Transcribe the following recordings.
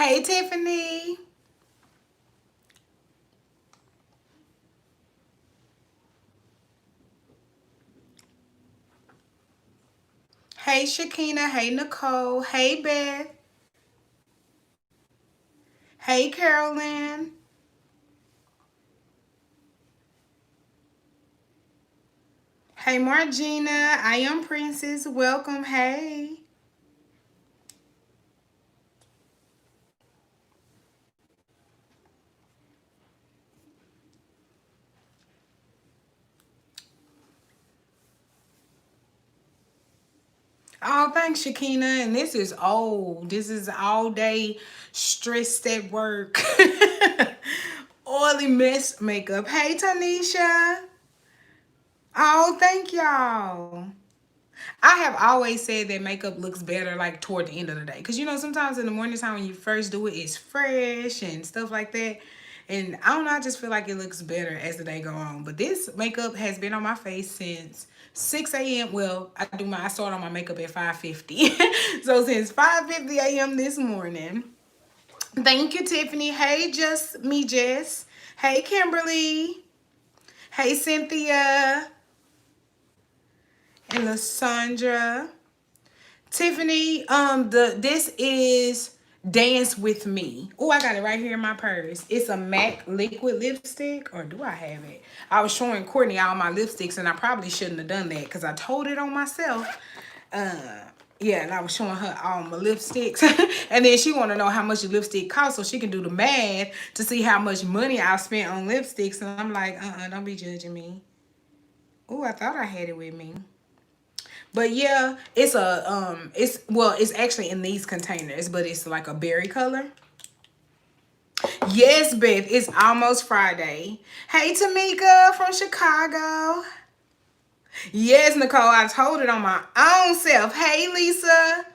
Hey, Tiffany. Hey, Shakina. Hey, Nicole. Hey, Beth. Hey, Carolyn. Hey, Margina. I am Princess. Welcome. Hey. Oh, thanks, Shakina. And this is old. This is all day stressed at work. Oily mess makeup. Hey, Tanisha. Oh, thank y'all. I have always said that makeup looks better like toward the end of the day. Because, sometimes in the morning time when you first do it, it's fresh and stuff like that. And I don't know, I just feel like it looks better as the day go on. But this makeup has been on my face since 6 a.m. Well, I start on my makeup at 5:50. So since 5:50 a.m. this morning. Thank you, Tiffany. Hey, just me, Jess. Hey, Kimberly. Hey, Cynthia. And Lysandra. Tiffany, this is Dance With Me. Oh, I got it right here in my purse. It's a MAC liquid lipstick, or do I have it? I was showing Courtney all my lipsticks, and I probably shouldn't have done that because I told it on myself. Yeah, and I was showing her all my lipsticks. And then she want to know how much the lipstick costs so she can do the math to see how much money I spent on lipsticks. And I'm like, don't be judging me. Oh, I thought I had it with me. But yeah, it's actually in these containers, but it's like a berry color. Yes, Beth, it's almost Friday. Hey, Tamika from Chicago. Yes, Nicole, I told it on my own self. Hey, Lisa.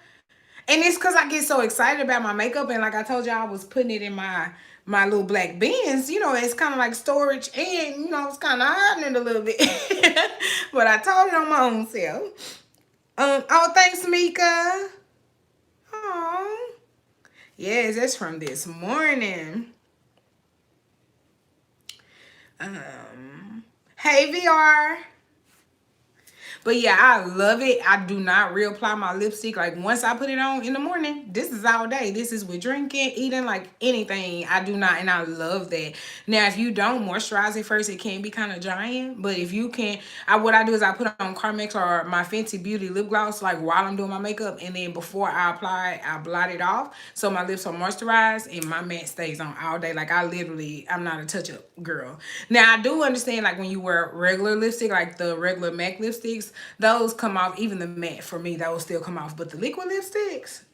And it's because I get so excited about my makeup, and like I told you, I was putting it in my little black bins. It's kind of like storage, and it's kind of hiding it a little bit. But I told it on my own self. Oh, thanks, Mika. Oh, yes, that's from this morning. Hey, VR. But yeah, I love it. I do not reapply my lipstick. Like once I put it on in the morning, this is all day. This is with drinking, eating, like anything. I do not, and I love that. Now, if you don't moisturize it first, it can be kind of drying. But if you can, what I do is I put on Carmex or my Fenty Beauty lip gloss like while I'm doing my makeup, and then before I apply it, I blot it off so my lips are moisturized and my matte stays on all day. Like I'm not a touch up girl. Now I do understand like when you wear regular lipstick, like the regular MAC lipsticks, those come off. Even the matte for me, those still come off. But the liquid lipsticks.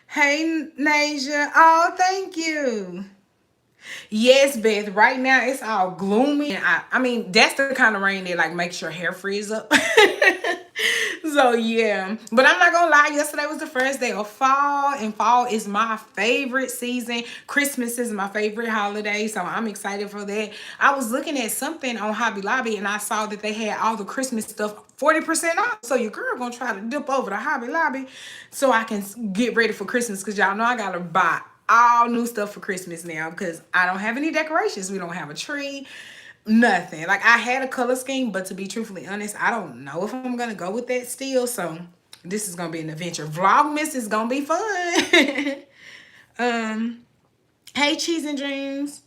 Hey, Nasia. Oh, thank you. Yes, Beth. Right now it's all gloomy. And I mean, that's the kind of rain that like makes your hair freeze up. So yeah, but I'm not gonna lie, yesterday was the first day of fall, and fall is my favorite season. Christmas is my favorite holiday, so I'm excited for that. I was looking at something on Hobby Lobby, and I saw that they had all the Christmas stuff 40% off. So your girl gonna try to dip over to Hobby Lobby so I can get ready for Christmas, because y'all know I gotta buy all new stuff for Christmas now because I don't have any decorations. We don't have a tree. Nothing. Like I had a color scheme, but to be truthfully honest, I don't know if I'm gonna go with that still. So this is gonna be an adventure. Vlogmas is gonna be fun. Hey, Cheese and Dreams,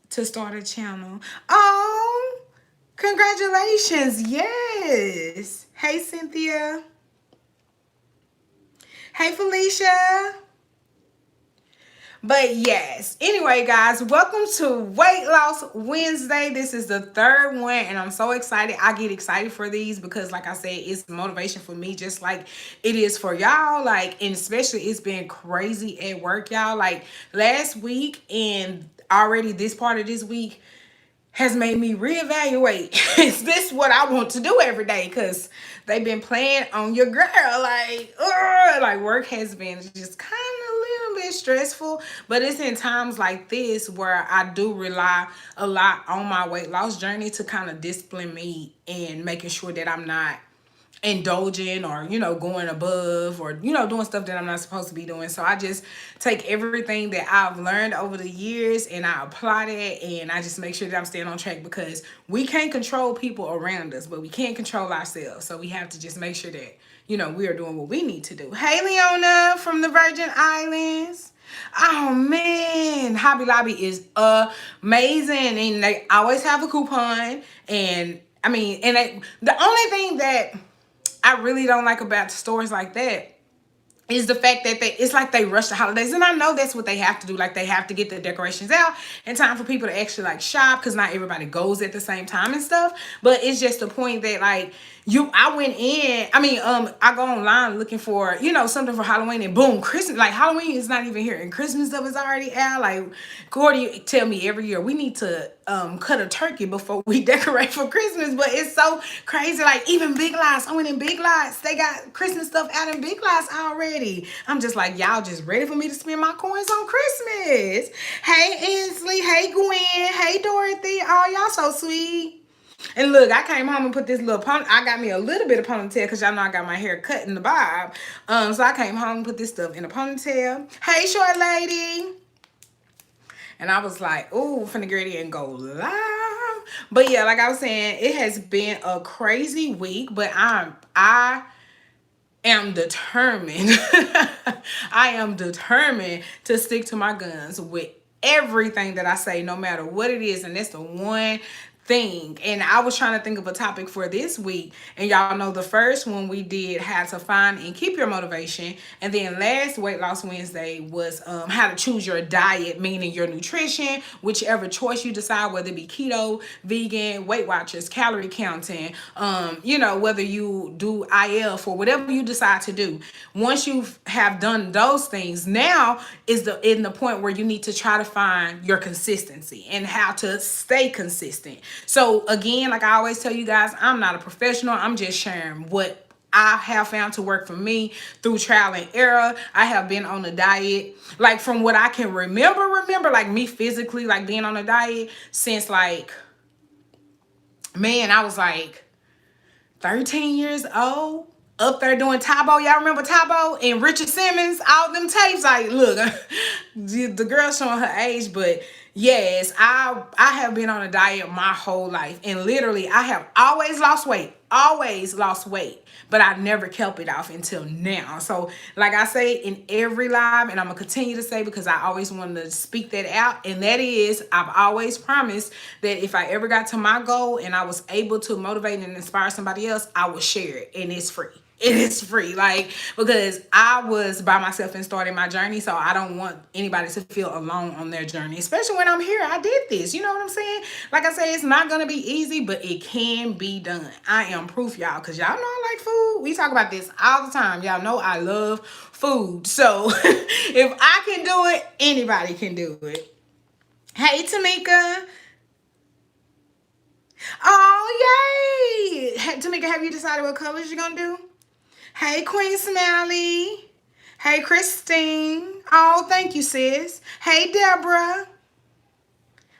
to start a channel. Oh, congratulations. Yes. Hey, Cynthia. Hey, Felicia. But yes, anyway, guys, welcome to Weight Loss Wednesday. This is the third one, and I'm so excited. I get excited for these because, like I said, it's motivation for me, just like it is for y'all. Like, and especially it's been crazy at work, y'all. Like last week and already this part of this week has made me reevaluate. Is this what I want to do every day? Because they've been playing on your girl. Like work has been just kind of a little bit stressful. But it's in times like this where I do rely a lot on my weight loss journey to kind of discipline me and making sure that I'm not indulging or, you know, going above or, you know, doing stuff that I'm not supposed to be doing. So I just take everything that I've learned over the years and I apply that, and I just make sure that I'm staying on track, because we can't control people around us, but we can't control ourselves. So we have to just make sure that, you know, we are doing what we need to do. Hey, Leona from the Virgin Islands. Oh man, Hobby Lobby is amazing, and they always have a coupon. And I mean, and the only thing that I really don't like about stores like that is the fact that it's like they rush the holidays. And I know that's what they have to do. Like, they have to get the decorations out in time for people to actually like shop, because not everybody goes at the same time and stuff. But it's just the point that like I went in, I go online looking for, you know, something for Halloween, and boom, Christmas, like Halloween is not even here and Christmas stuff is already out. Like, Gordy tell me every year we need to cut a turkey before we decorate for Christmas. But it's so crazy. Like, even Big Lots, I went in Big Lots, they got Christmas stuff out in Big Lots already. I'm just like, y'all just ready for me to spend my coins on Christmas. Hey Ainsley, hey Gwen, hey Dorothy, oh y'all so sweet. And look, I came home and put this little I got me a little bit of ponytail, because y'all know I got my hair cut in the bob. So I came home and put this stuff in a ponytail. Hey, short lady. And I was like, ooh, finna get ready and go live. But yeah, like I was saying, it has been a crazy week, but I am determined. I am determined to stick to my guns with everything that I say, no matter what it is. And that's the one thing. And I was trying to think of a topic for this week, and y'all know the first one we did how to find and keep your motivation, and then last Weight Loss Wednesday was how to choose your diet, meaning your nutrition, whichever choice you decide, whether it be keto, vegan, Weight Watchers, calorie counting, you know, whether you do IF or whatever you decide to do. Once you have done those things, now is in the point where you need to try to find your consistency and how to stay consistent. So again, like I always tell you guys, I'm not a professional. I'm just sharing what I have found to work for me through trial and error. I have been on a diet, like from what I can remember, like me physically, like being on a diet since like, man, I was like 13 years old. Up there doing Tybo. Y'all remember Tybo and Richard Simmons? All them tapes. Like, look, the girl showing her age, but yes, I have been on a diet my whole life. And literally, I have always lost weight. But I never kept it off until now. So, like I say in every live, and I'm going to continue to say, because I always wanted to speak that out, and that is, I've always promised that if I ever got to my goal and I was able to motivate and inspire somebody else, I would share it, and it's free. It is free, like, because I was by myself and started my journey, so I don't want anybody to feel alone on their journey, especially when I'm here. I did this, you know what I'm saying? Like I say, it's not gonna be easy, but it can be done. I am proof, y'all, because y'all know I like food. We talk about this all the time. Y'all know I love food, so if I can do it, anybody can do it. Hey, Tamika. Oh, yay! Hey, Tamika, have you decided what colors you're gonna do? Hey, Queen Smiley. Hey, Christine. Oh, thank you, sis. Hey, Deborah.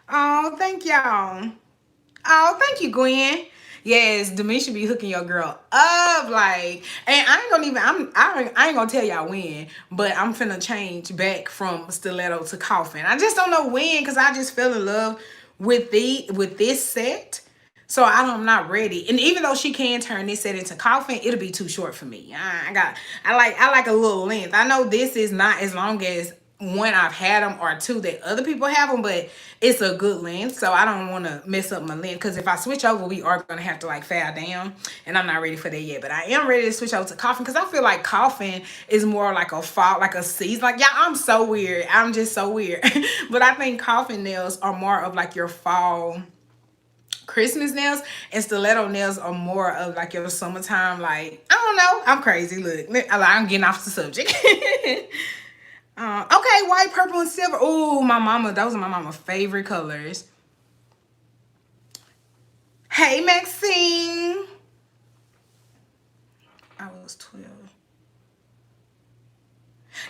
Oh, thank y'all. Oh, thank you, Gwen. Yes, Demisha be hooking your girl up, like, and I ain't gonna tell y'all when, but I'm finna change back from stiletto to coffin. I just don't know when, because I just fell in love with this set. So I'm not ready. And even though she can turn this set into coffin, it'll be too short for me. I like a little length. I know this is not as long as one I've had them or two that other people have them, but it's a good length. So I don't want to mess up my length, because if I switch over, we are going to have to like file down, and I'm not ready for that yet. But I am ready to switch over to coffin, because I feel like coffin is more like a fall, like a season. Like, yeah, I'm so weird. I'm just so weird. But I think coffin nails are more of like your fall Christmas nails, and stiletto nails are more of like your summertime, like, I don't know, I'm crazy. Look, I'm getting off the subject. Okay, white, purple, and silver. Oh, those are my mama's favorite colors. Hey, Maxine. I was 12.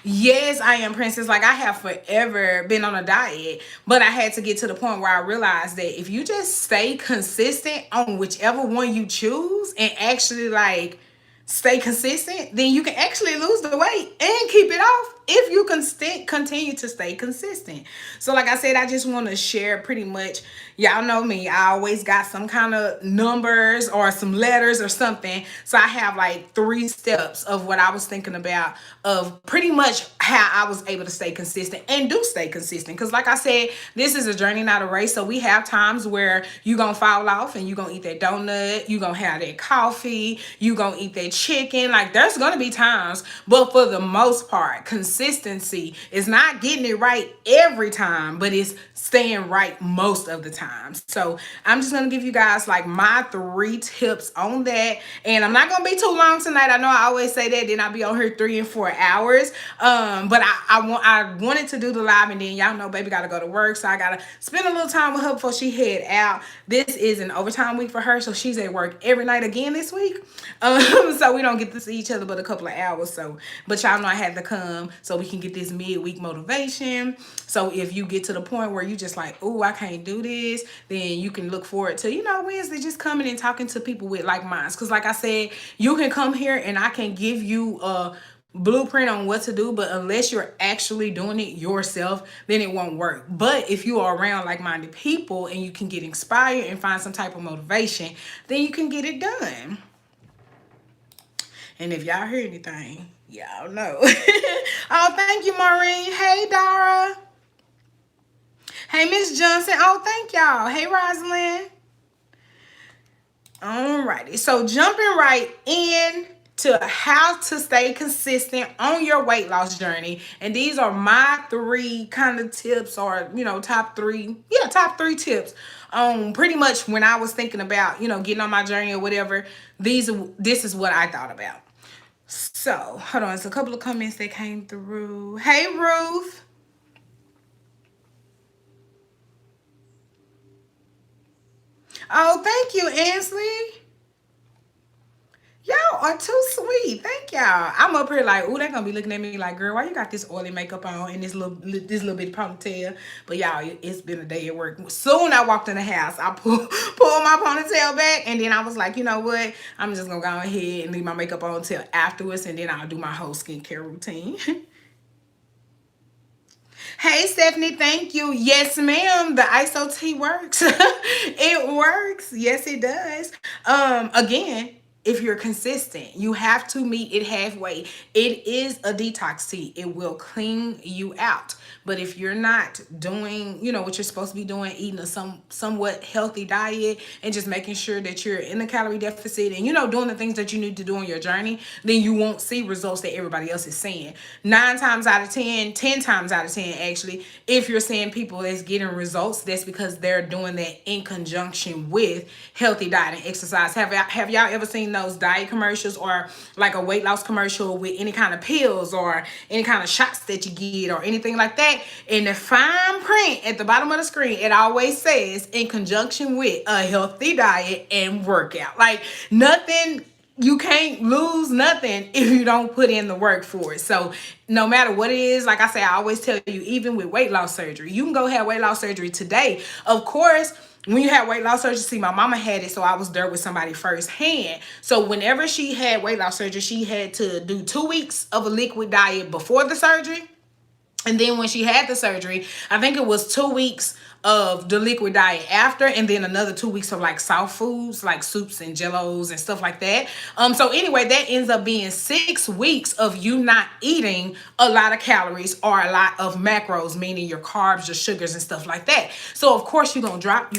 Yes, I am, Princess. Like, I have forever been on a diet, but I had to get to the point where I realized that if you just stay consistent on whichever one you choose and actually like stay consistent, then you can actually lose the weight and keep it off if you can continue to stay consistent. So like I said, I just want to share pretty much, y'all know me, I always got some kind of numbers or some letters or something. So I have like 3 steps of what I was thinking about, of pretty much how I was able to stay consistent and do stay consistent. Because like I said, this is a journey, not a race. So we have times where you gonna fall off and you gonna eat that donut, you gonna have that coffee, you gonna eat that chicken. Like there's gonna be times, but for the most part, consistency is not getting it right every time, but it's staying right most of the time. So I'm just gonna give you guys like my 3 tips on that, and I'm not gonna be too long tonight. I know I always say that, then I'll be on here 3 and 4 hours. But I wanted to do the live, and then y'all know baby gotta go to work, so I gotta spend a little time with her before she head out. This is an overtime week for her, so she's at work every night again this week. So we don't get to see each other but a couple of hours. So, but y'all know I had to come so we can get this midweek motivation. So if you get to the point where you just like, oh, I can't do this, then you can look forward to, Wednesday, just coming and talking to people with like minds. Because like I said, you can come here and I can give you a blueprint on what to do, but unless you're actually doing it yourself, then it won't work. But if you are around like-minded people and you can get inspired and find some type of motivation, then you can get it done. And if y'all hear anything, y'all know. Oh, thank you, Maureen. Hey, Dara. Hey, Miss Johnson. Oh, thank y'all. Hey, Rosalind. Alrighty. So jumping right in to how to stay consistent on your weight loss journey. And these are my 3 kind of tips, or, top 3 tips on pretty much when I was thinking about, getting on my journey or whatever. This is what I thought about. So, hold on. There's a couple of comments that came through. Hey, Ruth. Oh, thank you, Ansley. Y'all are too sweet. Thank y'all. I'm up here like, ooh, they're gonna be looking at me like, girl, why you got this oily makeup on and this little bit ponytail? But y'all, it's been a day at work. Soon I walked in the house, I pulled my ponytail back, and then I was like, you know what? I'm just gonna go ahead and leave my makeup on until afterwards, and then I'll do my whole skincare routine. Hey, Stephanie, thank you. Yes, ma'am. The Iaso tea works. It works. Yes, it does. Again, if you're consistent, you have to meet it halfway. It is a detox tea. It will clean you out. But if you're not doing, what you're supposed to be doing, eating a somewhat healthy diet and just making sure that you're in the calorie deficit and, doing the things that you need to do on your journey, then you won't see results that everybody else is seeing. 9 times out of 10, 10 times out of 10, actually, if you're seeing people that's getting results, that's because they're doing that in conjunction with healthy diet and exercise. Have y'all ever seen those diet commercials or like a weight loss commercial with any kind of pills or any kind of shots that you get or anything like that? In the fine print at the bottom of the screen, it always says in conjunction with a healthy diet and workout. Like nothing, you can't lose nothing if you don't put in the work for it. So no matter what it is, like I say, I always tell you, even with weight loss surgery, you can go have weight loss surgery today. Of course, when you have weight loss surgery, see, my mama had it, so I was there with somebody firsthand. So whenever she had weight loss surgery, she had to do 2 weeks of a liquid diet before the surgery. And then when she had the surgery, I think it was 2 weeks of the liquid diet after, and then another 2 weeks of like soft foods, like soups and jellos and stuff like that. So anyway, that ends up being 6 weeks of you not eating a lot of calories or a lot of macros, meaning your carbs, your sugars and stuff like that. So of course you're gonna drop.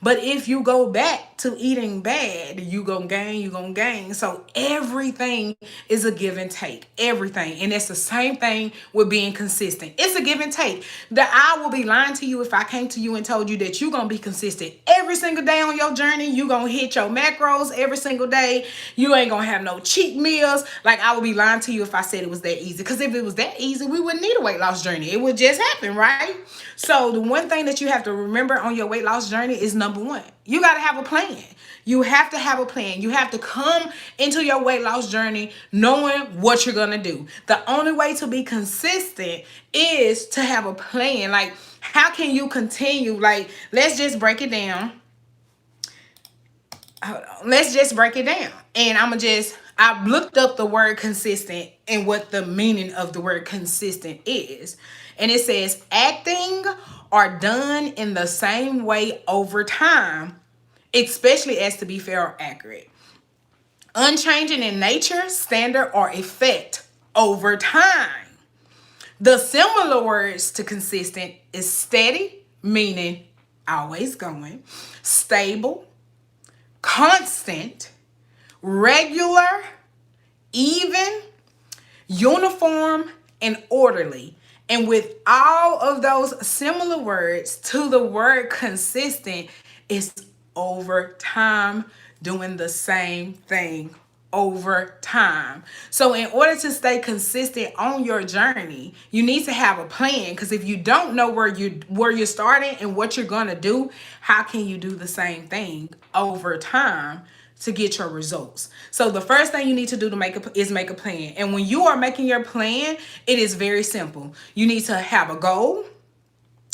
But if you go back to eating bad, you gonna gain. So everything is a give and take. Everything. And it's the same thing with being consistent. It's a give and take. That I will be lying to you if I came to you and told you that you're going to be consistent every single day on your journey. You're going to hit your macros every single day. You ain't going to have no cheat meals. Like, I would be lying to you if I said it was that easy. Because if it was that easy, we wouldn't need a weight loss journey. It would just happen, right? So the one thing that you have to remember on your weight loss journey is number 1. You got to have a plan. You have to have a plan. You have to come into your weight loss journey knowing what you're going to do. The only way to be consistent is to have a plan. Like, how can you continue? Like, let's just break it down. hold on. Let's just break it down. And I looked up the word consistent and what the meaning of the word consistent is. And it says acting or done in the same way over time, especially as to be fair or accurate. Unchanging in nature, standard, or effect over time. The similar words to consistent is steady, meaning always going, stable, constant, regular, even, uniform, and orderly. And with all of those similar words to the word consistent, is over time, doing the same thing over time. So in order to stay consistent on your journey, you need to have a plan, because if you don't know where you're starting and what you're going to do, how can you do the same thing over time to get your results? So the first thing you need to do to make a plan. And when you are making your plan, it is very simple. You need to have a goal.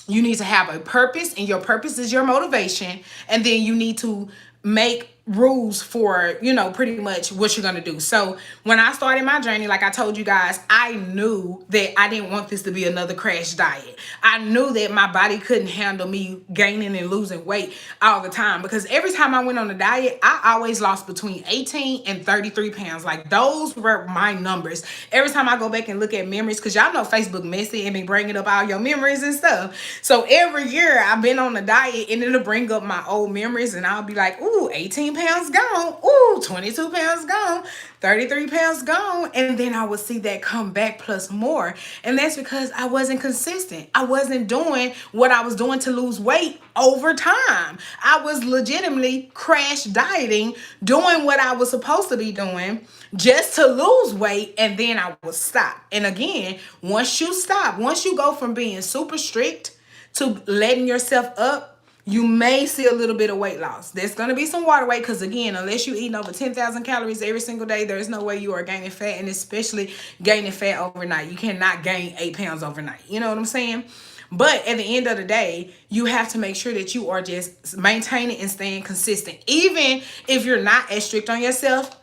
You need to have a purpose, and your purpose is your motivation. And then you need to make rules for, pretty much what you're going to do. So when I started my journey, like I told you guys, I knew that I didn't want this to be another crash diet. I knew that my body couldn't handle me gaining and losing weight all the time, because every time I went on a diet, I always lost between 18 and 33 pounds. Like, those were my numbers. Every time I go back and look at memories, because y'all know Facebook messy and be bringing up all your memories and stuff. So every year I've been on a diet and it'll bring up my old memories, and I'll be like, ooh, 18 pounds gone. Ooh, 22 pounds gone. 33 pounds gone. And then I would see that come back plus more. And that's because I wasn't consistent. I wasn't doing what I was doing to lose weight over time. I was legitimately crash dieting, doing what I was supposed to be doing just to lose weight, and then I would stop. And again, once you stop, once you go from being super strict to letting yourself up, you may see a little bit of weight loss. There's going to be some water weight, because again, unless you're eating over 10,000 calories every single day, there's no way you are gaining fat, and especially gaining fat overnight. You cannot gain 8 pounds overnight. You know what I'm saying? But at the end of the day, you have to make sure that you are just maintaining and staying consistent. Even if you're not as strict on yourself.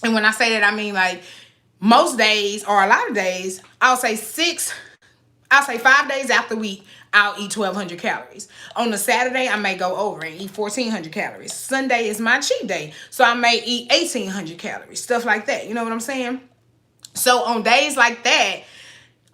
And when I say that, I mean, like, most days, or a lot of days, I'll say 5 days out the week, I'll eat 1,200 calories. On a Saturday, I may go over and eat 1,400 calories. Sunday is my cheat day, so I may eat 1,800 calories, stuff like that. You know what I'm saying? So on days like that,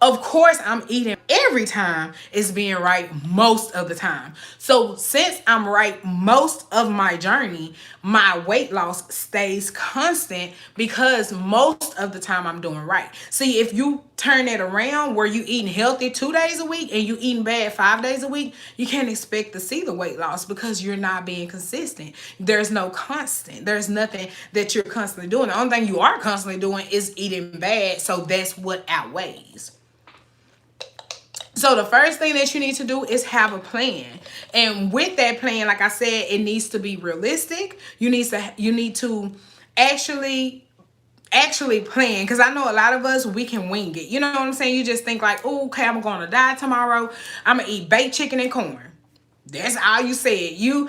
of course, I'm eating every time is being right most of the time. So since I'm right most of my journey, my weight loss stays constant, because most of the time I'm doing right. See, if you turn it around where you eating healthy 2 days a week and you eating bad 5 days a week, you can't expect to see the weight loss, because you're not being consistent. There's no constant. There's nothing that you're constantly doing. The only thing you are constantly doing is eating bad. So that's what outweighs. So the first thing that you need to do is have a plan. And with that plan, like I said, it needs to be realistic. You need to actually plan, because I know a lot of us, we can wing it. You know what I'm saying? You just think like, oh, okay, I'm going to die tomorrow. I'm going to eat baked chicken and corn. That's all you said. You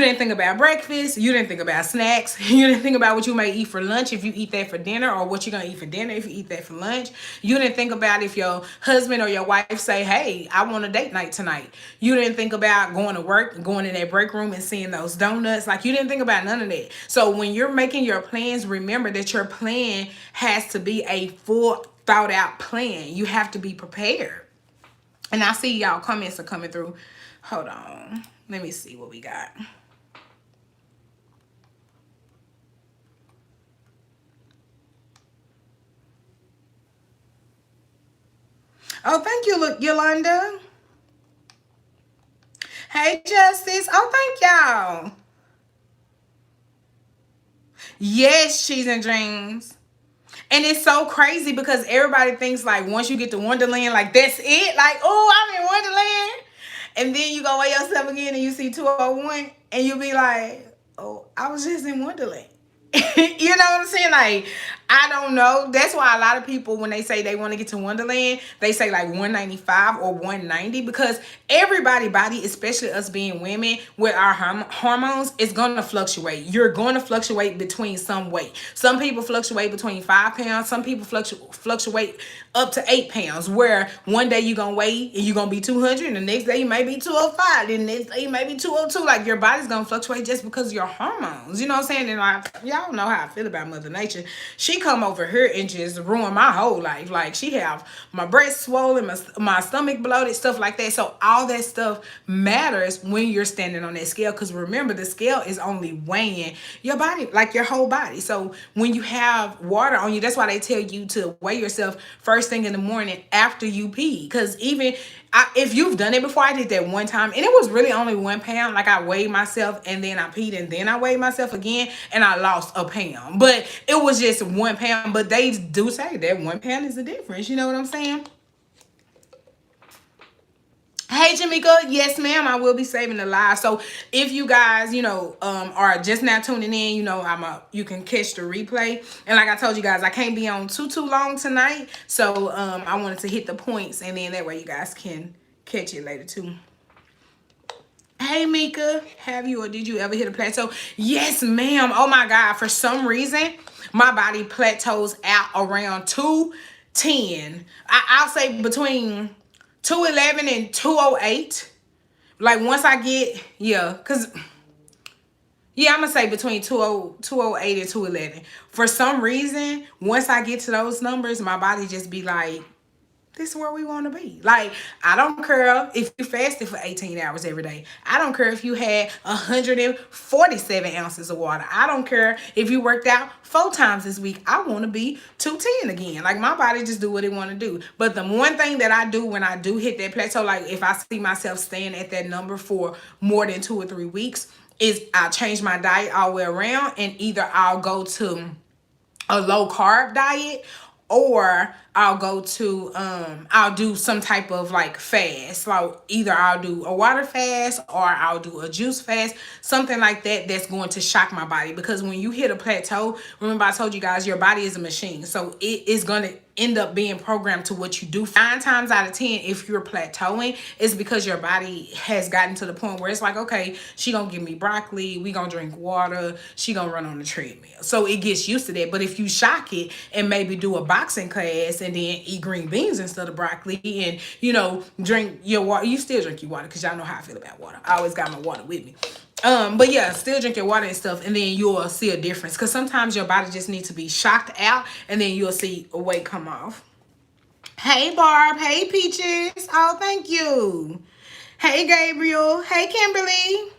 didn't think about breakfast. You didn't think about snacks. You didn't think about what you may eat for lunch if you eat that for dinner, or what you're going to eat for dinner if you eat that for lunch. You didn't think about if your husband or your wife say, hey, I want a date night tonight. You didn't think about going to work and going in that break room and seeing those donuts. Like, you didn't think about none of that. So when you're making your plans, remember that your plan has to be a full thought out plan. You have to be prepared. And I see y'all comments are coming through. Hold on. Let me see what we got. Oh, thank you, Yolanda. Hey, Justice. Oh, thank y'all. Yes, Cheese and Dreams. And it's so crazy, because everybody thinks like once you get to Wonderland, like that's it. Like, oh, I'm in Wonderland. And then you go weigh yourself again and you see 201 and you be like, oh, I was just in Wonderland. You know what I'm saying? Like, I don't know. That's why a lot of people, when they say they want to get to Wonderland, they say like 195 or 190, because everybody body, especially us being women with our hormones, is going to fluctuate. You're going to fluctuate between some weight. Some people fluctuate between 5 pounds. Some people fluctuate up to 8 pounds, where one day you're going to weigh and you're going to be 200, and the next day you may be 205, then the next day you may be 202. Like, your body's going to fluctuate just because of your hormones. You know what I'm saying? And like, y'all know how I feel about Mother Nature. She come over here and just ruin my whole life. Like, she have my breasts swollen, my stomach bloated, stuff like that. So all that stuff matters when you're standing on that scale, because remember, the scale is only weighing your body, like your whole body. So when you have water on you, that's why they tell you to weigh yourself first thing in the morning after you pee. Because even if you've done it before, I did that one time and it was really only 1 pound. Like, I weighed myself and then I peed and then I weighed myself again and I lost a pound, but it was just 1 pound. But they do say that 1 pound is the difference. You know what I'm saying? Hey, Jamaica. Yes, ma'am. I will be saving the live. So if you guys, are just now tuning in, you can catch the replay. And like I told you guys, I can't be on too long tonight. So I wanted to hit the points, and then that way you guys can catch it later too. Hey, Mika, have you or did you ever hit a plateau? Yes, ma'am. Oh my God. For some reason, my body plateaus out around 210. I'll say between 211 and 208. Like, once I get, I'm gonna say between 208 and 211. For some reason, once I get to those numbers, my body just be like, this is where we want to be. Like, I don't care if you fasted for 18 hours every day. I don't care if you had 147 ounces of water. I don't care if you worked out 4 times this week. I want to be 210 again. Like, my body just do what it want to do. But the one thing that I do when I do hit that plateau, like if I see myself staying at that number for more than 2 or 3 weeks, is I change my diet all the way around, and either I'll go to a low carb diet, or I'll go to I'll do some type of like fast. Like, either I'll do a water fast or I'll do a juice fast, something like that, that's going to shock my body. Because when you hit a plateau, remember I told you guys, your body is a machine, so it is going to end up being programmed to what you do. 9 times out of 10, if you're plateauing, it's because your body has gotten to the point where it's like, okay, she gonna give me broccoli, we gonna drink water, she gonna run on the treadmill. So it gets used to that. But if you shock it and maybe do a boxing class and then eat green beans instead of broccoli, and drink your water, you still drink your water, because y'all know how I feel about water. I always got my water with me. But yeah, still drink your water and stuff, and then you'll see a difference. Because sometimes your body just needs to be shocked out, and then you'll see a weight come off. Hey, Barb. Hey, Peaches. Oh, thank you. Hey, Gabriel. Hey, Kimberly.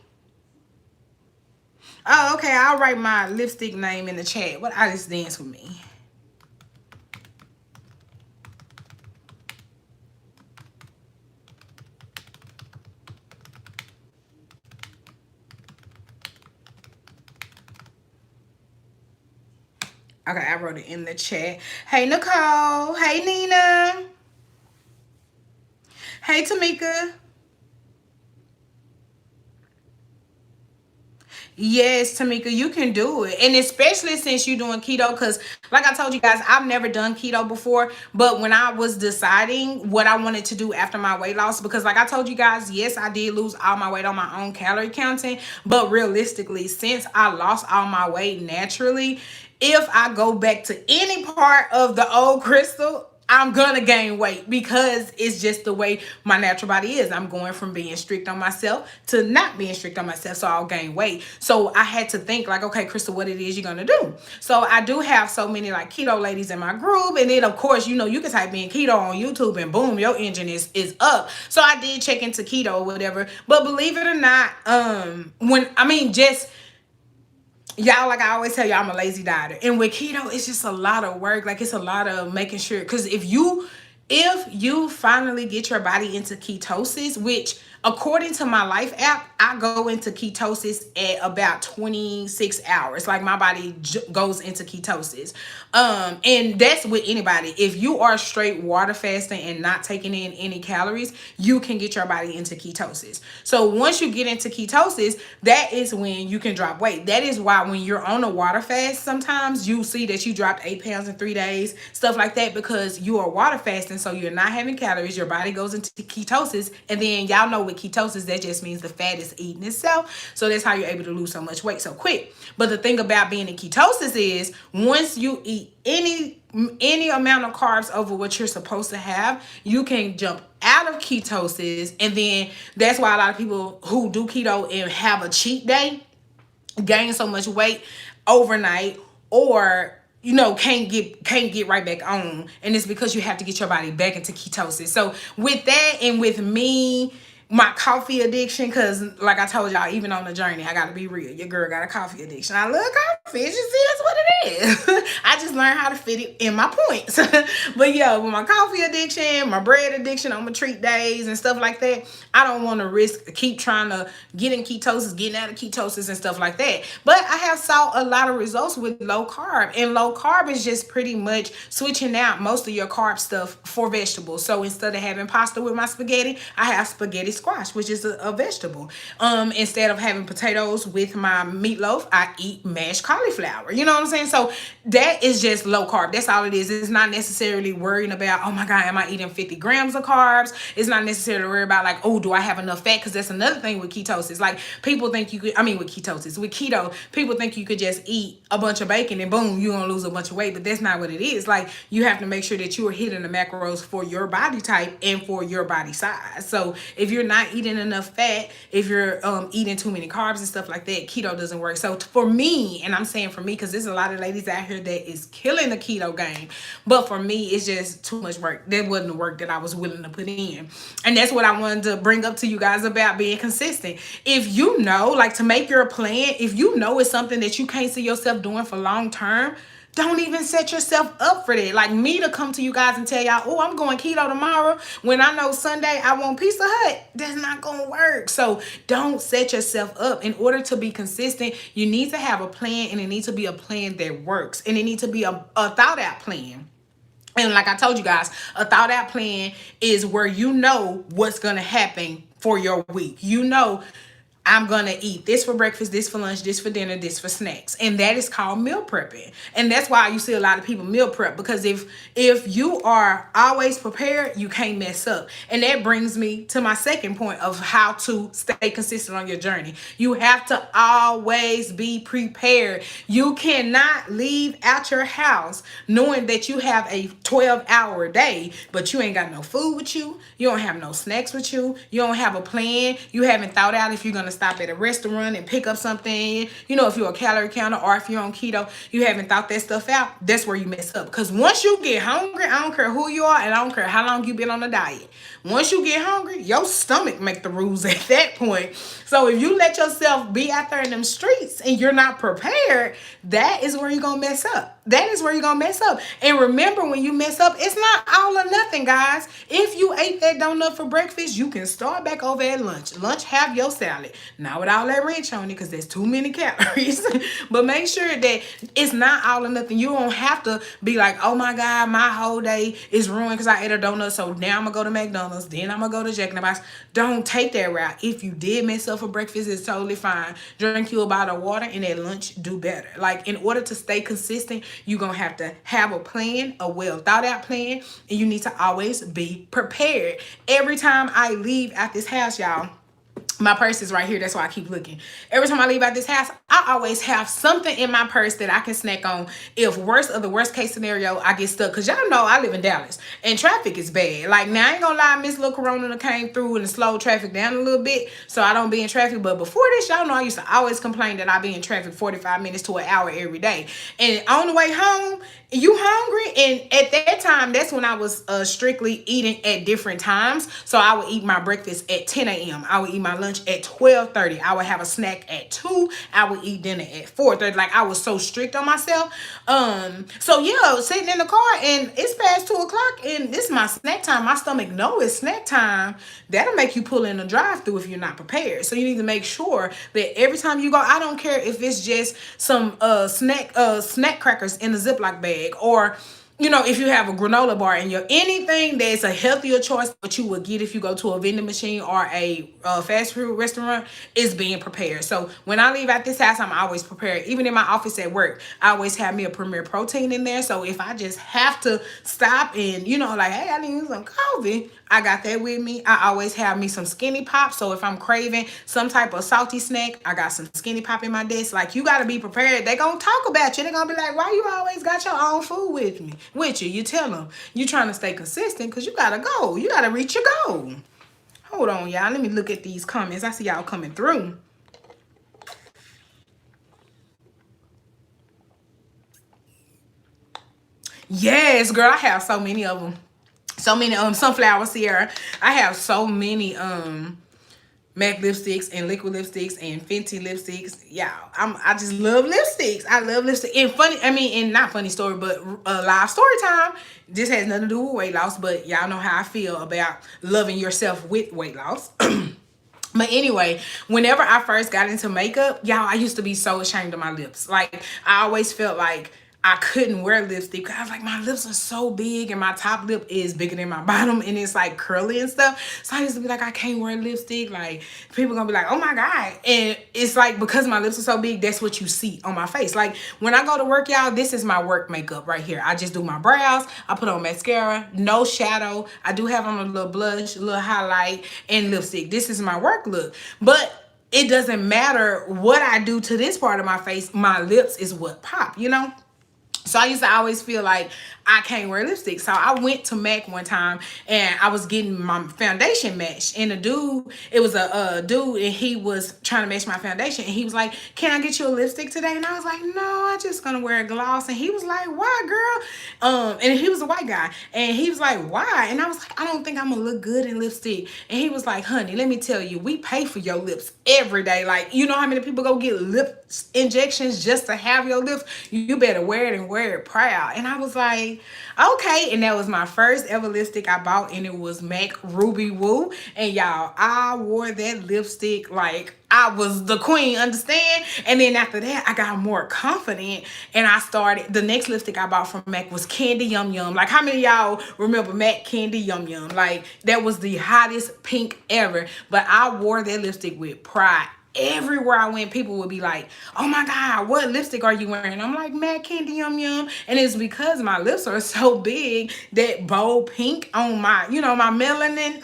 Oh, okay. I'll write my lipstick name in the chat. What artist dance with me? Okay, I wrote it in the chat. Hey, Nicole. Hey, Nina. Hey, Tamika. Yes, Tamika, you can do it. And especially since you're doing keto, because like I told you guys, I've never done keto before. But when I was deciding what I wanted to do after my weight loss, because like I told you guys, yes, I did lose all my weight on my own calorie counting. But realistically, since I lost all my weight naturally, if I go back to any part of the old Crystal, I'm gonna gain weight, because it's just the way my natural body is. I'm going from being strict on myself to not being strict on myself, so I'll gain weight. So I had to think like, okay, Crystal, what it is you're gonna do. So I do have so many like keto ladies in my group, and then of course, you can type in keto on YouTube and boom, your engine is up. So I did check into keto or whatever. But believe it or not, y'all, like I always tell you, I'm a lazy dieter. And with keto, it's just a lot of work. Like, it's a lot of making sure. Because if you finally get your body into ketosis, which According to my Life app, I go into ketosis at about 26 hours. Like my body goes into ketosis. And that's with anybody. If you are straight water fasting and not taking in any calories, you can get your body into ketosis. So once you get into ketosis, that is when you can drop weight. That is why when you're on a water fast, sometimes you see that you dropped 8 pounds in 3 days, stuff like that, because you are water fasting. So you're not having calories, your body goes into ketosis. And then y'all know with ketosis, that just means the fat is eating itself. So that's how you're able to lose so much weight so quick. But the thing about being in ketosis is once you eat any amount of carbs over what you're supposed to have, you can jump out of ketosis. And then that's why a lot of people who do keto and have a cheat day gain so much weight overnight, or can't get right back on. And it's because you have to get your body back into ketosis. So with that, and with me, my coffee addiction, because like I told y'all, even on the journey, I gotta be real, your girl got a coffee addiction. I love coffee. It's just, that's what it is. I just learned how to fit it in my points. But yeah, with my coffee addiction, my bread addiction on my treat days and stuff like that, I don't want to keep trying to get in ketosis, getting out of ketosis and stuff like that. But I have saw a lot of results with low carb, and low carb is just pretty much switching out most of your carb stuff for vegetables. So instead of having pasta with my spaghetti, I have spaghetti squash, which is a vegetable. Instead of having potatoes with my meatloaf, I eat mashed cauliflower. You know what I'm saying? So that is just low carb. That's all it is. It's not necessarily worrying about, oh my God, am I eating 50 grams of carbs? It's not necessarily worried about like, oh, do I have enough fat? Because that's another thing with ketosis. Like people think you could, with keto, people think you could just eat a bunch of bacon and boom, you're going to lose a bunch of weight. But that's not what it is. Like you have to make sure that you are hitting the macros for your body type and for your body size. So if you're not eating enough fat, if you're eating too many carbs and stuff like that, keto doesn't work. So for me, and I'm saying for me because there's a lot of ladies out here that is killing the keto game, but for me it's just too much work. That wasn't the work that I was willing to put in. And that's what I wanted to bring up to you guys about being consistent. If you know, like, to make your plan, if you know it's something that you can't see yourself doing for long term, don't even set yourself up for that. Like me to come to you guys and tell y'all, oh, I'm going keto tomorrow, when I know Sunday I want Pizza Hut. That's not going to work. So don't set yourself up. In order to be consistent, you need to have a plan, and it needs to be a plan that works. And it needs to be a thought out plan. And like I told you guys, a thought out plan is where you know what's going to happen for your week. You know, I'm going to eat this for breakfast, this for lunch, this for dinner, this for snacks. And that is called meal prepping. And that's why you see a lot of people meal prep, because if you are always prepared, you can't mess up. And that brings me to my second point of how to stay consistent on your journey. You have to always be prepared. You cannot leave out your house knowing that you have a 12-hour day, but you ain't got no food with you. You don't have no snacks with you. You don't have a plan. You haven't thought out if you're going to stop at a restaurant and pick up something. You know, if you're a calorie counter or if you're on keto, you haven't thought that stuff out. That's where you mess up. Because once you get hungry, I don't care who you are and I don't care how long you've been on a diet. Once you get hungry, your stomach make the rules at that point. So if you let yourself be out there in them streets and you're not prepared, that is where you're going to mess up. That is where you're going to mess up. And remember, when you mess up, it's not all or nothing, guys. If you ate that donut for breakfast, you can start back over at lunch. Lunch, have your salad. Not with all that ranch on it, because there's too many calories. But make sure that it's not all or nothing. You don't have to be like, oh my God, my whole day is ruined because I ate a donut, so now I'm going to go to McDonald's, then I'm going to go to Jack in the Box. Don't take that route. If you did mess up for breakfast, it's totally fine. Drink you a bottle of water, and at lunch, do better. Like, in order to stay consistent, you're going to have a plan, a well thought out plan, and you need to always be prepared. Every time I leave out this house, y'all, my purse is right here. That's why I keep looking. Every time I leave out this house, I always have something in my purse that I can snack on. If the worst case scenario, I get stuck. Because y'all know I live in Dallas and traffic is bad. Like, now I ain't gonna lie, Miss Lil Corona came through and slowed traffic down a little bit, so I don't be in traffic. But before this, y'all know I used to always complain that I be in traffic 45 minutes to an hour every day. And on the way home, you hungry? And at that time, that's when I was strictly eating at different times. So I would eat my breakfast at 10 a.m. I would eat my lunch lunch at 12:30. I would have a snack at 2. I would eat dinner at 4:30. Like, I was so strict on myself. So yeah, sitting in the car and it's past 2 o'clock and this is my snack time. My stomach know it's snack time. That'll make you pull in the drive-through if you're not prepared. So you need to make sure that every time you go, I don't care if it's just some snack crackers in a Ziploc bag, or if you have a granola bar in your anything that's a healthier choice, what you would get if you go to a vending machine or a fast food restaurant, is being prepared. So when I leave out this house, I'm always prepared. Even in my office at work, I always have me a Premier Protein in there. So if I just have to stop and, like, hey, I need some coffee, I got that with me. I always have me some Skinny Pop. So if I'm craving some type of salty snack, I got some Skinny Pop in my desk. Like, you got to be prepared. They going to talk about you. They going to be like, why you always got your own food with you? You tell them you trying to stay consistent because you got to go. You got to reach your goal. Hold on, y'all. Let me look at these comments. I see y'all coming through. Yes, girl. I have so many of them. So many Sunflower Sierra. I have so many MAC lipsticks and liquid lipsticks and Fenty lipsticks. Yeah, I just love lipsticks. I love lipstick. And and not funny story, but live story time. This has nothing to do with weight loss, but y'all know how I feel about loving yourself with weight loss. But anyway, whenever I first got into makeup, y'all, I used to be so ashamed of my lips. Like, I always felt like I couldn't wear lipstick because I was like, my lips are so big and my top lip is bigger than my bottom and it's like curly and stuff. So I used to be like, I can't wear lipstick. Like, people gonna be like, oh my God. And it's like, because my lips are so big, that's what you see on my face. Like, when I go to work, y'all, this is my work makeup right here. I just do my brows. I put on mascara, no shadow. I do have on a little blush, a little highlight, and lipstick. This is my work look. But it doesn't matter what I do to this part of my face. My lips is what pop, So I used to always feel like I can't wear lipstick. So I went to MAC one time and I was getting my foundation matched. And it was a dude, and he was trying to match my foundation. And he was like, can I get you a lipstick today? And I was like, no, I'm just gonna wear a gloss. And he was like, why, girl? And he was a white guy. And he was like, why? And I was like, I don't think I'm gonna look good in lipstick. And he was like, honey, let me tell you, we pay for your lips every day. Like, you know how many people go get lip injections just to have your lips? You better wear it and wear it proud. And I was like, okay. And that was my first ever lipstick I bought, and it was MAC Ruby Woo. And y'all, I wore that lipstick like I was the queen, understand? And then after that, I got more confident, and I started, the next lipstick I bought from MAC was Candy Yum Yum. Like, how many of y'all remember MAC Candy Yum Yum? Like, that was the hottest pink ever. But I wore that lipstick with pride. Everywhere I went, people would be like, oh my God, what lipstick are you wearing? I'm like, MAC Candy Yum Yum. And it's because my lips are so big, that bold pink on my, my melanin,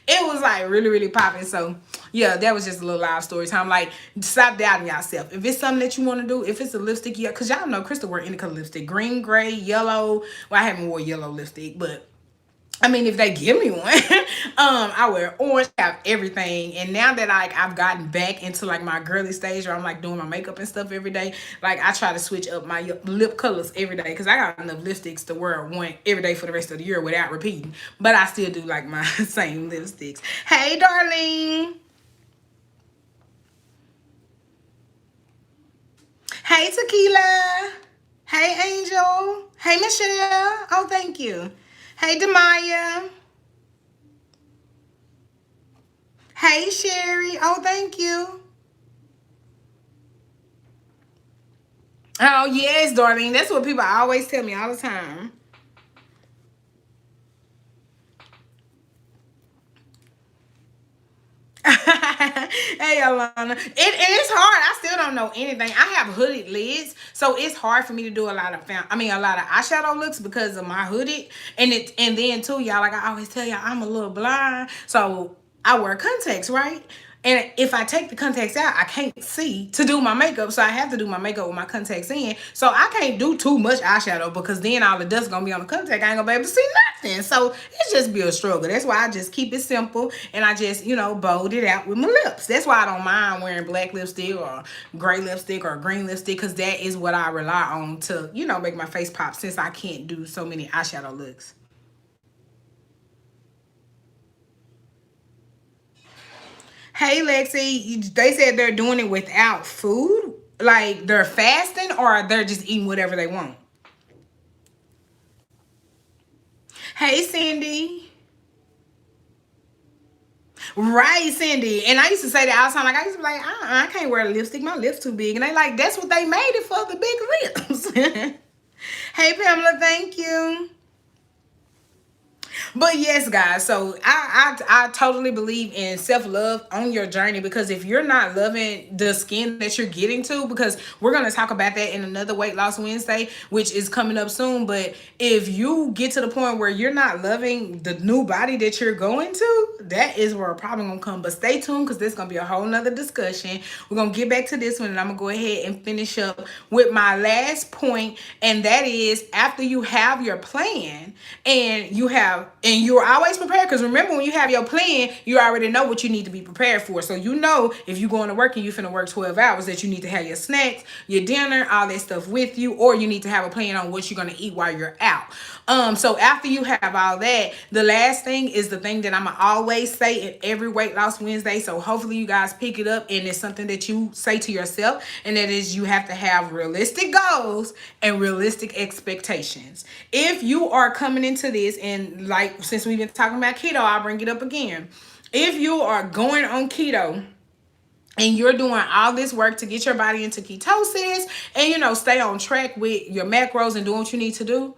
it was like really, really popping. So yeah, that was just a little live story time. Like, stop doubting yourself. If it's something that you want to do, if it's a lipstick, yeah, because y'all know Crystal wear any color lipstick, green, gray, yellow. Well, I haven't worn yellow lipstick, but if they give me one, I wear orange, have everything. And now that I've gotten back into like my girly stage where I'm like doing my makeup and stuff every day, like I try to switch up my lip colors every day because I got enough lipsticks to wear one every day for the rest of the year without repeating. But I still do like my same lipsticks. Hey, darling. Hey, Tequila. Hey, Angel. Hey, Michelle. Oh, thank you. Hey, Demaya. Hey, Sherry. Oh, thank you. Oh, yes, darling. That's what people always tell me all the time. Hey, Alana. It's hard. I still don't know anything. I have hooded lids, so it's hard for me to do a lot of a lot of eyeshadow looks because of my hooded. And then too, y'all, like I always tell y'all, I'm a little blind, so I wear contacts, right? And if I take the contacts out, I can't see to do my makeup. So I have to do my makeup with my contacts in. So I can't do too much eyeshadow because then all the dust gonna be on the contact. I ain't gonna be able to see nothing. So it's just be a struggle. That's why I just keep it simple and I just, bold it out with my lips. That's why I don't mind wearing black lipstick or gray lipstick or green lipstick, because that is what I rely on to, make my face pop, since I can't do so many eyeshadow looks. Hey Lexi, they said they're doing it without food. Like they're fasting or they're just eating whatever they want. Hey Cindy. Right, Cindy. And I used to say that all the time. Like I used to be like, I can't wear lipstick. My lips too big. And they like, that's what they made it for, the big lips. Hey Pamela, thank you. But yes, guys, so I totally believe in self-love on your journey, because if you're not loving the skin that you're getting to, because we're going to talk about that in another Weight Loss Wednesday, which is coming up soon. But if you get to the point where you're not loving the new body that you're going to, that is where a problem gonna come. But stay tuned, because this is gonna be a whole nother discussion. We're gonna get back to this one, and I'm gonna go ahead and finish up with my last point, and that is, after you have your plan and you're always prepared, because remember, when you have your plan, you already know what you need to be prepared for. So you know, if you're going to work and you're finna work 12 hours, that you need to have your snacks, your dinner, all that stuff with you, or you need to have a plan on what you're gonna eat while you're out. So after you have all that, the last thing is the thing that I'm gonna always say in every Weight Loss Wednesday. So hopefully you guys pick it up and it's something that you say to yourself, and that is, you have to have realistic goals and realistic expectations. If you are coming into this, and like, since we've been talking about keto, I'll bring it up again. If you are going on keto and you're doing all this work to get your body into ketosis and, stay on track with your macros and doing what you need to do,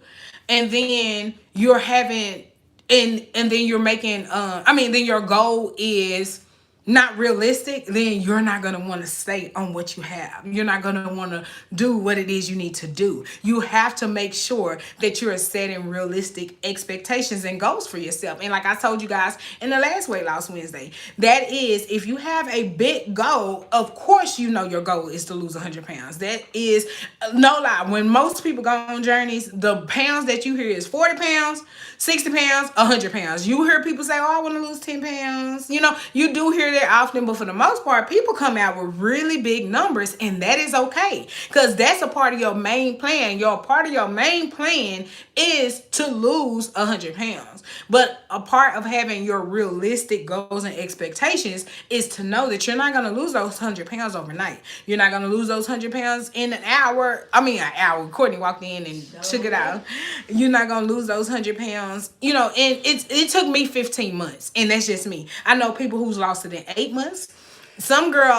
and then you're having, and then you're making, then your goal is not realistic, then you're not going to want to stay on what you have. You're not going to want to do what it is you need to do. You have to make sure that you're setting realistic expectations and goals for yourself. And like I told you guys in the last Weight Loss Wednesday, that is, if you have a big goal, of course you know your goal is to lose 100 pounds. That is no lie. When most people go on journeys, the pounds that you hear is 40 pounds, 60 pounds, 100 pounds. You hear people say, oh, I want to lose 10 pounds. You do hear that often, but for the most part, people come out with really big numbers, and that is okay, because that's a part of your main plan. Part of your main plan is to lose 100 pounds. But a part of having your realistic goals and expectations is to know that you're not going to lose those 100 pounds overnight. You're not going to lose those 100 pounds in an hour. An hour. Courtney walked in and took it out. You're not going to lose those 100 pounds. And it took me 15 months, and that's just me. I know people who's lost it in 8 months. Some girl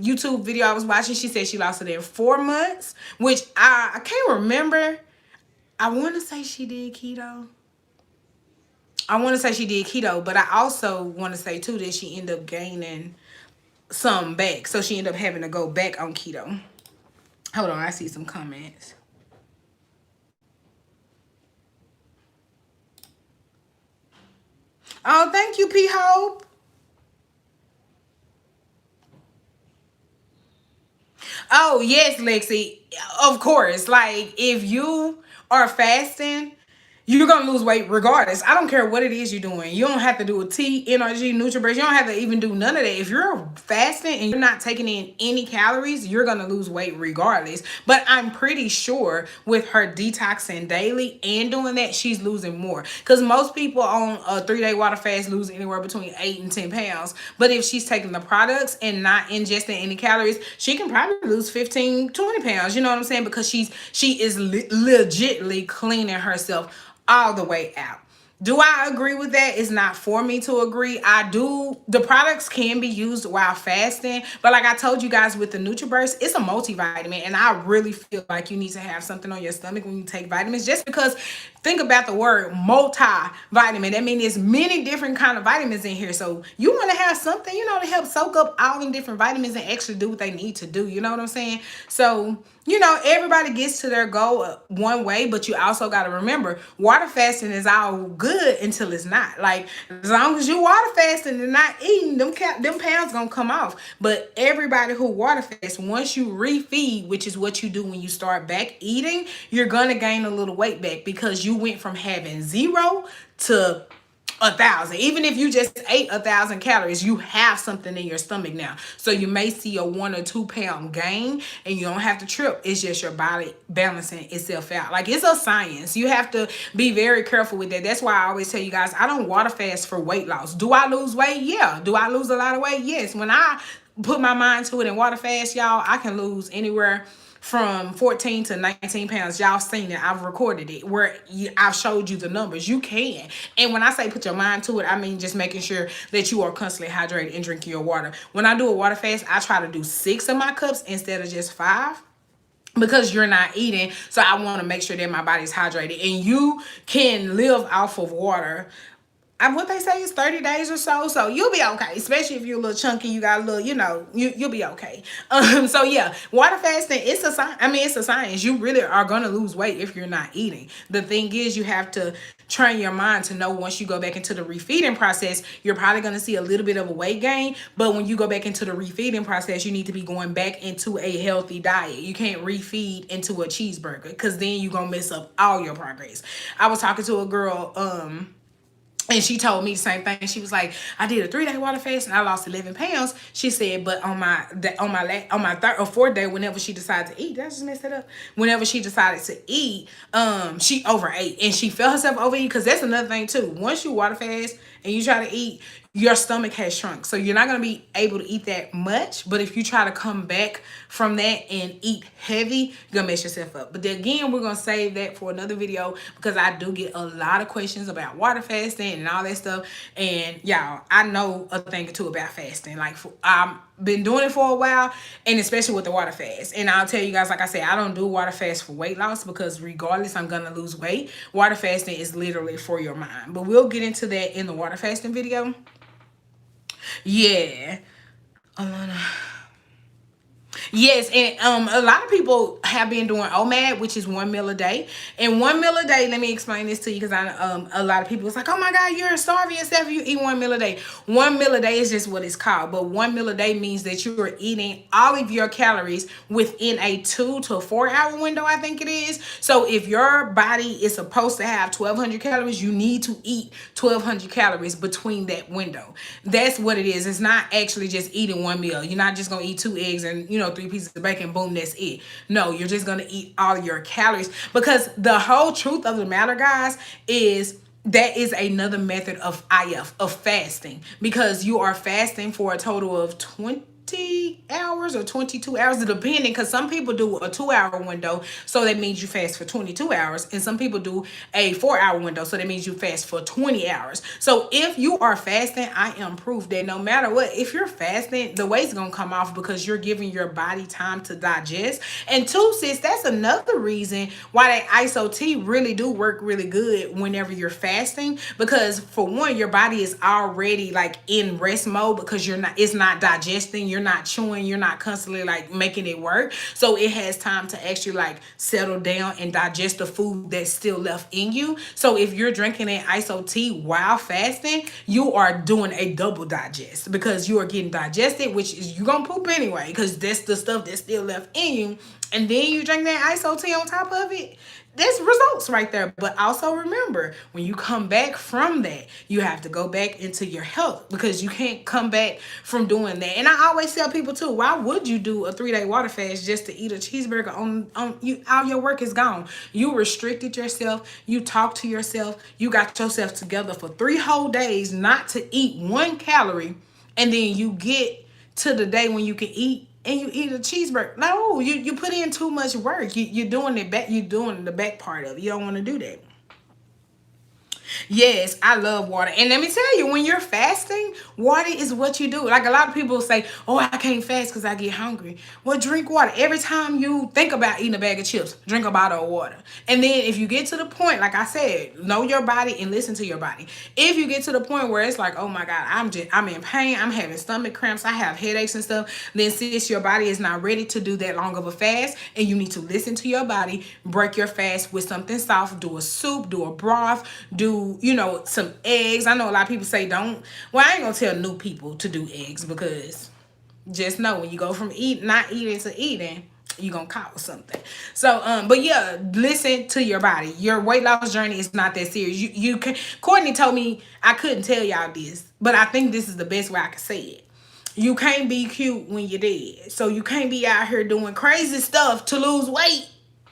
YouTube video I was watching, she said she lost it in 4 months, which I can't remember. I want to say she did keto. But I also want to say too that she ended up gaining some back. So she ended up having to go back on keto. Hold on, I see some comments. Oh, thank you, P Hope. Oh, yes, Lexi. Of course. Like, if you are fasting, you're going to lose weight regardless. I don't care what it is you're doing. You don't have to do a NRG, NurtrBurst. You don't have to even do none of that. If you're fasting and you're not taking in any calories, you're going to lose weight regardless. But I'm pretty sure with her detoxing daily and doing that, she's losing more. Because most people on a 3-day water fast lose anywhere between 8 and 10 pounds. But if she's taking the products and not ingesting any calories, she can probably lose 15, 20 pounds. You know what I'm saying? Because she is legitly cleaning herself all the way out. Do I agree with that? It's not for me to agree. I do. The products can be used while fasting, but like I told you guys with the NurtrBurst, it's a multivitamin, and I really feel like you need to have something on your stomach when you take vitamins, just because think about the word multivitamin. That means there's many different kind of vitamins in here. So you want to have something, to help soak up all them different vitamins and actually do what they need to do. You know what I'm saying? So, everybody gets to their goal one way, but you also got to remember, water fasting is all good until it's not. Like, as long as you water fasting and not eating, them pounds gonna come off. But everybody who water fasts, once you refeed, which is what you do when you start back eating, you're gonna gain a little weight back, because you went from having 0 to 1,000. Even if you just ate 1,000 calories, you have something in your stomach now. So you may see a 1 or 2 pound gain, and you don't have to trip. It's just your body balancing itself out. Like, it's a science. You have to be very careful with that. That's why I always tell you guys, I don't water fast for weight loss. Do I lose weight? Yeah. Do I lose a lot of weight? Yes. When I put my mind to it and water fast, y'all, I can lose anywhere from 14 to 19 pounds. Y'all seen it. I've recorded it where I've showed you the numbers. You can. And when I say put your mind to it, I mean just making sure that you are constantly hydrated and drinking your water. When I do a water fast, I try to do 6 of my cups instead of just 5, because you're not eating. So I want to make sure that my body's hydrated, and you can live off of water. What they say is 30 days or so. So you'll be okay. Especially if you're a little chunky, you got a little, you'll be okay. So yeah, water fasting, it's a science. I mean, it's a science. You really are going to lose weight if you're not eating. The thing is, you have to train your mind to know once you go back into the refeeding process, you're probably going to see a little bit of a weight gain. But when you go back into the refeeding process, you need to be going back into a healthy diet. You can't refeed into a cheeseburger, because then you're going to mess up all your progress. I was talking to a girl, and she told me the same thing. She was like, I did a 3-day water fast and I lost 11 pounds. She said, but on my third or fourth day, whenever she decided to eat, did I just mess that up? Whenever she decided to eat, she overate, and she felt herself overeat. Because that's another thing too. Once you water fast and you try to eat, your stomach has shrunk. So you're not going to be able to eat that much. But if you try to come back from that and eat heavy, you're going to mess yourself up. But then again, we're going to save that for another video, because I do get a lot of questions about water fasting and all that stuff. And y'all, I know a thing or two about fasting. Like, I've been doing it for a while, and especially with the water fast. And I'll tell you guys, like I said, I don't do water fast for weight loss, because regardless, I'm going to lose weight. Water fasting is literally for your mind. But we'll get into that in the water fasting video. Yeah. Alana. Yes, and a lot of people have been doing OMAD, which is 1 meal a day. And 1 meal a day, let me explain this to you, because a lot of people was like, oh my God, you're starving yourself if you eat 1 meal a day. 1 meal a day is just what it's called. But 1 meal a day means that you are eating all of your calories within a 2 to 4 hour window, I think it is. So if your body is supposed to have 1,200 calories, you need to eat 1,200 calories between that window. That's what it is. It's not actually just eating 1 meal. You're not just going to eat 2 eggs and, 3 pieces of bacon, boom, that's it. No, you're just going to eat all your calories, because the whole truth of the matter, guys, is that is another method of IF, of fasting, because you are fasting for a total of 20 hours or 22 hours, depending, because some people do a 2-hour window, so that means you fast for 22 hours, and some people do a 4-hour window, so that means you fast for 20 hours. So if you are fasting, I am proof that no matter what, if you're fasting, the weight's gonna come off, because you're giving your body time to digest. And two, sis, that's another reason why that ISO tea really do work really good whenever you're fasting, because for one, your body is already like in rest mode, because it's not digesting, you're not chewing, you're not constantly like making it work. So it has time to actually like settle down and digest the food that's still left in you. So if you're drinking an ISO tea while fasting, you are doing a double digest, because you are getting digested, which is you're gonna poop anyway, because that's the stuff that's still left in you. And then you drink that ISO tea on top of it. There's results right there. But also remember, when you come back from that, you have to go back into your health, because you can't come back from doing that. And I always tell people too, why would you do a 3-day water fast just to eat a cheeseburger on you? All your work is gone. You restricted yourself. You talked to yourself. You got yourself together for 3 whole days not to eat 1 calorie. And then you get to the day when you can eat, and you eat a cheeseburger. No, you put in too much work. You're doing it back. You're doing the back part of it. You don't want to do that. Yes, I love water. And let me tell you, when you're fasting, water is what you do. Like, a lot of people say, oh, I can't fast because I get hungry. Well, drink water. Every time you think about eating a bag of chips, drink a bottle of water. And then if you get to the point, like I said, know your body and listen to your body. If you get to the point where it's like, oh my God, I'm in pain, I'm having stomach cramps, I have headaches and stuff, then sis, your body is not ready to do that long of a fast, and you need to listen to your body. Break your fast with something soft. Do a soup, do a broth, do some eggs. I know a lot of people say don't. Well, I ain't gonna tell new people to do eggs, because just know when you go from not eating to eating, you're gonna cause something. So but yeah, listen to your body. Your weight loss journey is not that serious. You can, Courtney told me I couldn't tell y'all this, but I think this is the best way I can say it. You can't be cute when you're dead. So you can't be out here doing crazy stuff to lose weight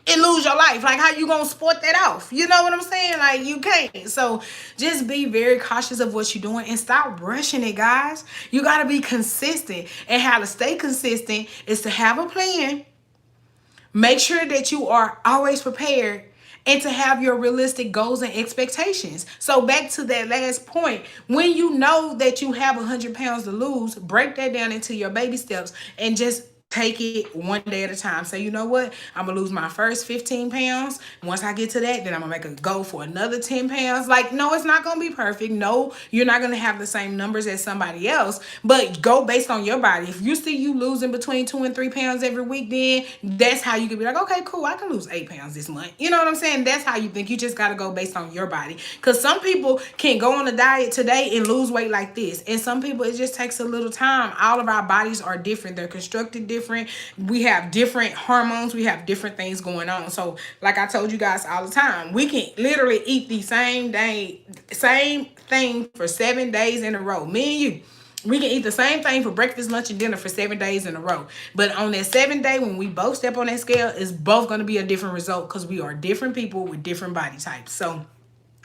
and lose your life. Like, how you gonna sport that off? You know what I'm saying? Like, you can't. So just be very cautious of what you're doing and stop rushing it, guys. You gotta be consistent. And how to stay consistent is to have a plan. Make sure that you are always prepared and to have your realistic goals and expectations. So back to that last point, when you know that you have 100 pounds to lose, break that down into your baby steps and just take it one day at a time. Say, you know what? I'm gonna lose my first 15 pounds. Once I get to that, then I'm gonna make a goal for another 10 pounds. Like, no, it's not gonna be perfect. No, you're not gonna have the same numbers as somebody else, but go based on your body. If you see you losing between 2 and 3 pounds every week, then that's how you can be like, okay, cool, I can lose 8 pounds this month. You know what I'm saying? That's how you think. You just gotta go based on your body. Because some people can go on a diet today and lose weight like this. And some people, it just takes a little time. All of our bodies are different. They're constructed different. We have different hormones. We have different things going on. So like I told you guys all the time, we can literally eat the same thing for 7 days in a row. Me and you. We can eat the same thing for breakfast, lunch, and dinner for 7 days in a row. But on that 7th day, when we both step on that scale, it's both going to be a different result because we are different people with different body types. So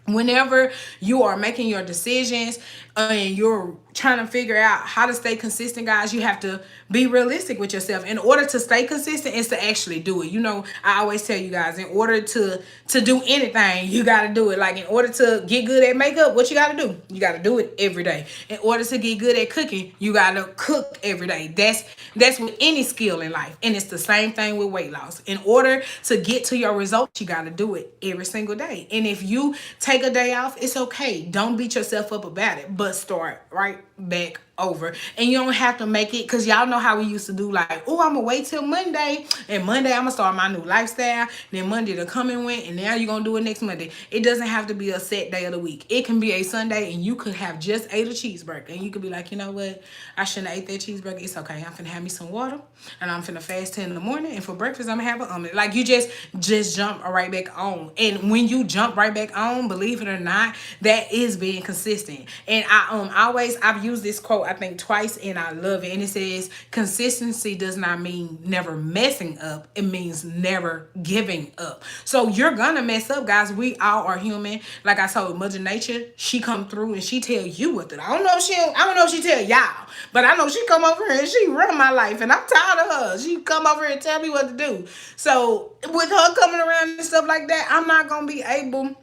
whenever you are making your decisions and you're trying to figure out how to stay consistent, guys, you have to be realistic with yourself. In order to stay consistent is to actually do it. You know, I always tell you guys, in order to do anything, you got to do it. Like, in order to get good at makeup, what you got to do? You got to do it every day. In order to get good at cooking, you got to cook every day. That's with any skill in life. And it's the same thing with weight loss. In order to get to your results, you got to do it every single day. And if you take a day off, it's okay. Don't beat yourself up about it, but start right back over. And you don't have to make it, because y'all know how we used to do, like, oh, I'm gonna wait till Monday, and Monday I'm gonna start my new lifestyle, then Monday to come and went, and now you're gonna do it next Monday. It doesn't have to be a set day of the week. It can be a Sunday, and you could have just ate a cheeseburger, and you could be like, you know what, I shouldn't have ate that cheeseburger. It's okay, I'm finna have me some water, and I'm finna fast 10 in the morning, and for breakfast I'm gonna have an omelet. Like, you just jump right back on. And when you jump right back on, believe it or not, that is being consistent. And I've used this quote, I think, twice, and I love it. And it says, consistency does not mean never messing up. It means never giving up. So you're gonna mess up, guys. We all are human. Like I told Mother Nature, she come through and she tell you what to do. I don't know if she tell y'all, but I know she come over here and she run my life, and I'm tired of her. She come over here and tell me what to do. So with her coming around and stuff like that, I'm not gonna be able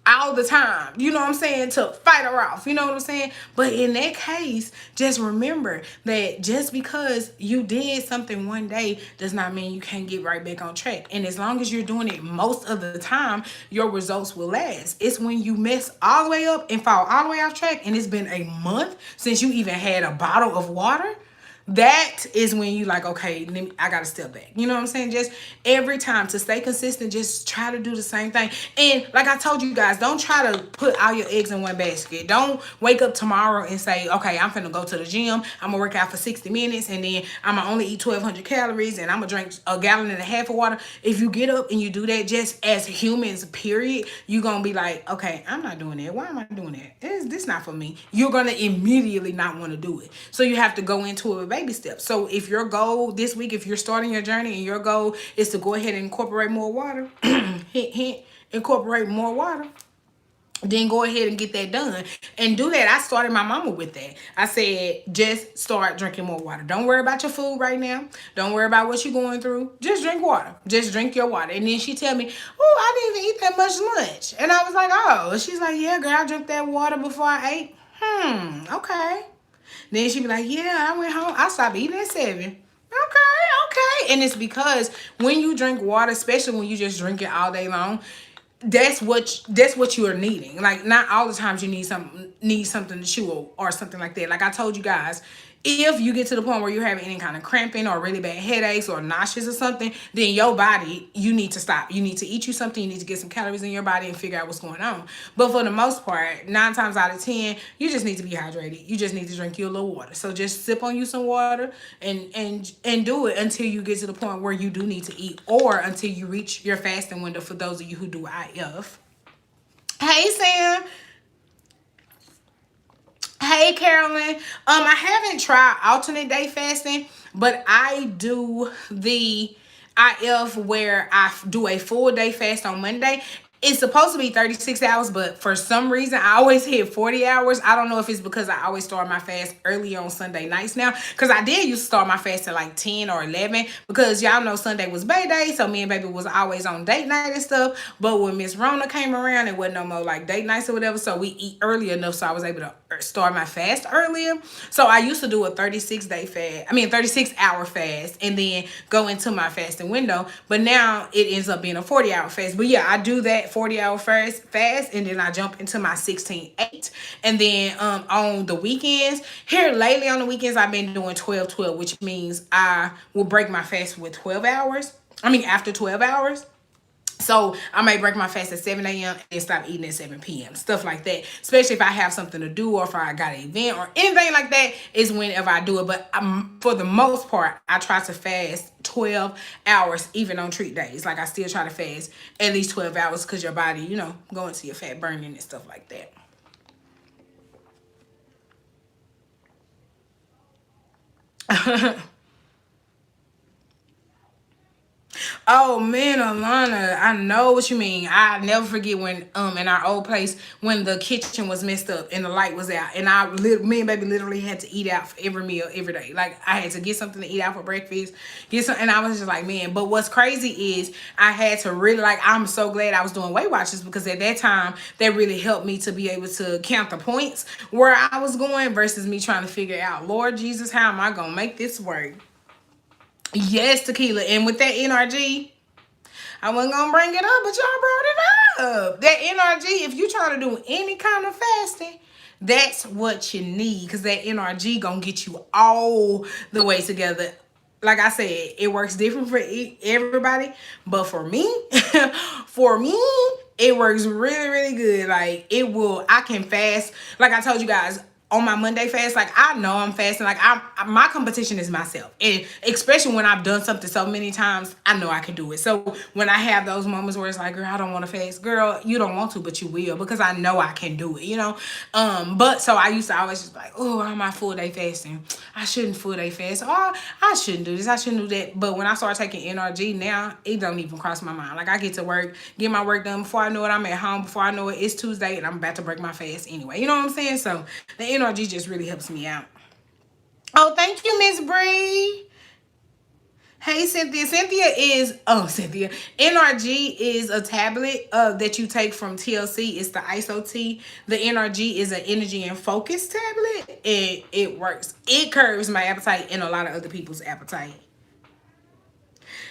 all the time, you know what I'm saying, to fight her off, you know what I'm saying? But in that case, just remember that just because you did something one day does not mean you can't get right back on track. And as long as you're doing it most of the time, your results will last. It's when you mess all the way up and fall all the way off track, and it's been a month since you even had a bottle of water, that is when you like, okay, I gotta step back. You know what I'm saying? Just every time, to stay consistent, just try to do the same thing. And like I told you guys, don't try to put all your eggs in one basket. Don't wake up tomorrow and say, okay, I'm finna go to the gym, I'm gonna work out for 60 minutes, and then I'm gonna only eat 1,200 calories, and I'm gonna drink 1.5 gallons of water. If you get up and you do that, just as humans, period, you're gonna be like, okay, I'm not doing that. Why am I doing that? This not for me. You're gonna immediately not want to do it. So you have to go into it with baby steps. So if your goal this week, if you're starting your journey and your goal is to go ahead and incorporate more water, hint, hint, incorporate more water, then go ahead and get that done and do that. I started my mama with that. I said, just start drinking more water. Don't worry about your food right now. Don't worry about what you're going through. Just drink water. Just drink your water. And then she tell me, oh, I didn't even eat that much lunch. And I was like, oh. She's like, yeah, girl, I drank that water before I ate. Okay. Then she be like, yeah, I went home. I stopped eating at 7. Okay. And it's because when you drink water, especially when you just drink it all day long, that's what you are needing. Like, not all the times you need something to chew or something like that. Like I told you guys, If you get to the point where you're having any kind of cramping or really bad headaches or nauseous or something, then your body, you need to stop. You need to eat you something. You need to get some calories in your body and figure out what's going on. But for the most part, 9 times out of 10, you just need to be hydrated. You just need to drink you a little water. So just sip on you some water and do it until you get to the point where you do need to eat, or until you reach your fasting window for those of you who do IF. Hey, Sam. Hey, Carolyn. I haven't tried alternate day fasting, but I do the IF where I do a full day fast on Monday. It's supposed to be 36 hours, but for some reason, I always hit 40 hours. I don't know if it's because I always start my fast early on Sunday nights now. Because I did used to start my fast at like 10 or 11. Because y'all know Sunday was Bay Day. So me and baby was always on date night and stuff. But when Miss Rona came around, it wasn't no more like date nights or whatever. So we eat early enough so I was able to start my fast earlier. So I used to do a 36 hour fast and then go into my fasting window. But now it ends up being a 40-hour fast. But yeah, I do that 40-hour fast and then I jump into my 16-8. And then on the weekends, here lately on the weekends, I've been doing 12-12, which means I will break my fast with 12 hours. After 12 hours. So I may break my fast at 7 a.m. and stop eating at 7 p.m. Stuff like that. Especially if I have something to do or if I got an event or anything like that is whenever I do it. But for the most part, I try to fast 12 hours even on treat days. Like I still try to fast at least 12 hours because your body, going to your fat burning and stuff like that. Oh man, Alana, I know what you mean. I never forget when in our old place when the kitchen was messed up and the light was out, and me and baby literally had to eat out for every meal every day. Like I had to get something to eat out for breakfast, and I was just like, man. But what's crazy is I had to really I'm so glad I was doing Weight Watchers because at that time that really helped me to be able to count the points where I was going versus me trying to figure out, Lord Jesus, how am I gonna make this work? Yes, tequila. And with that NRG, I wasn't going to bring it up, but y'all brought it up. That NRG, if you trying to do any kind of fasting, that's what you need. Because that NRG going to get you all the way together. Like I said, it works different for everybody. But for me, it works really, really good. Like, I can fast. Like I told you guys, on my Monday fast, like I know I'm fasting. Like my competition is myself, and especially when I've done something so many times, I know I can do it. So when I have those moments where it's like, girl, I don't want to fast, girl, you don't want to, but you will because I know I can do it. But so I used to always just be like, oh, I'm my full day fasting. I shouldn't full day fast. Oh, I shouldn't do this. I shouldn't do that. But when I start taking NRG now, it don't even cross my mind. Like I get to work, get my work done before I know it. I'm at home before I know it. It's Tuesday and I'm about to break my fast anyway. You know what I'm saying? So the NRG just really helps me out. Oh, thank you, Miss Bree. Hey, Cynthia. Cynthia. NRG is a tablet that you take from TLC. It's the Iaso T. The NRG is an energy and focus tablet. And it works. It curbs my appetite and a lot of other people's appetite.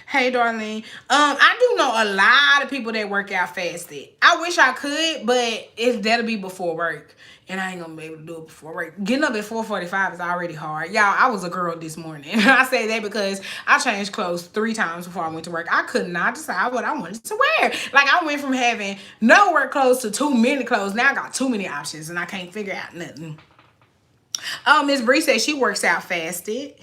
Hey, darling. I do know a lot of people that work out fasted. I wish I could, but that'll be before work. And I ain't gonna be able to do it before work. Getting up at 4:45 is already hard. Y'all, I was a girl this morning. I say that because I changed clothes 3 times before I went to work. I could not decide what I wanted to wear. Like, I went from having no work clothes to too many clothes. Now I got too many options and I can't figure out nothing. Oh, Miss Bree says she works out fasted.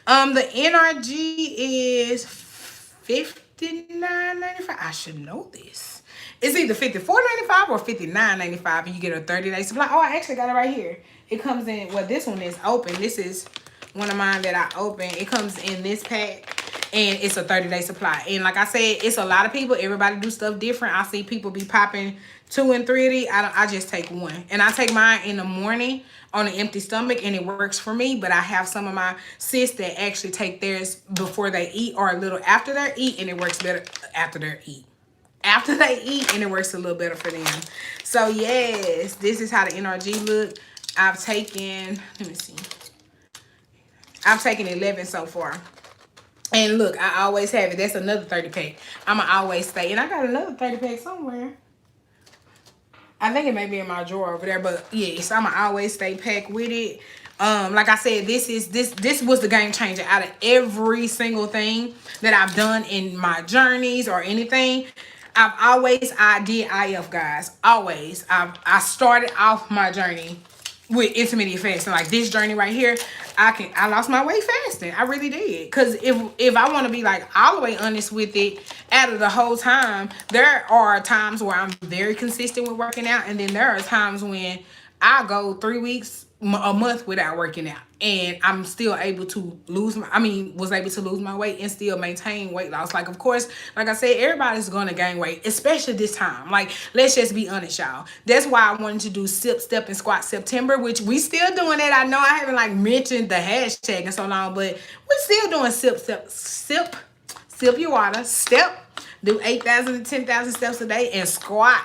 The NRG is $59.95. I should know this. It's either $54.95 or $59.95, and you get a 30-day supply. Oh, I actually got it right here. It comes in. Well, this one is open. This is one of mine that I opened. It comes in this pack, and it's a 30-day supply. And like I said, it's a lot of people. Everybody do stuff different. I see people be popping 2 and 3 of these. I just take one, and I take mine in the morning on an empty stomach, and it works for me. But I have some of my sis that actually take theirs before they eat or a little after they eat, and it works better after they eat. After they eat, and it works a little better for them. So yes, this is how the NRG look. I've taken, let me see. I've taken 11 so far. And look, I always have it. That's another 30 pack. I'ma always stay. And I got another 30 pack somewhere. I think it may be in my drawer over there, but yes, I'ma always stay packed with it. Like I said, this was the game changer out of every single thing that I've done in my journeys or anything. I did IF, guys. Always. I started off my journey with intermittent fasting. Like this journey right here, I lost my weight fasting. I really did. Cause if I want to be like all the way honest with it, out of the whole time, there are times where I'm very consistent with working out, and then there are times when I go 3 weeks, a month without working out, and I'm still able to was able to lose my weight and still maintain weight loss. Like, of course, like I said, everybody's gonna gain weight, especially this time. Like, let's just be honest, y'all. That's why I wanted to do Sip, Step, and Squat September, which we still doing it. I know I haven't like mentioned the hashtag in so long, but we're still doing sip your water, step, do 8,000 to 10,000 steps a day, and squat.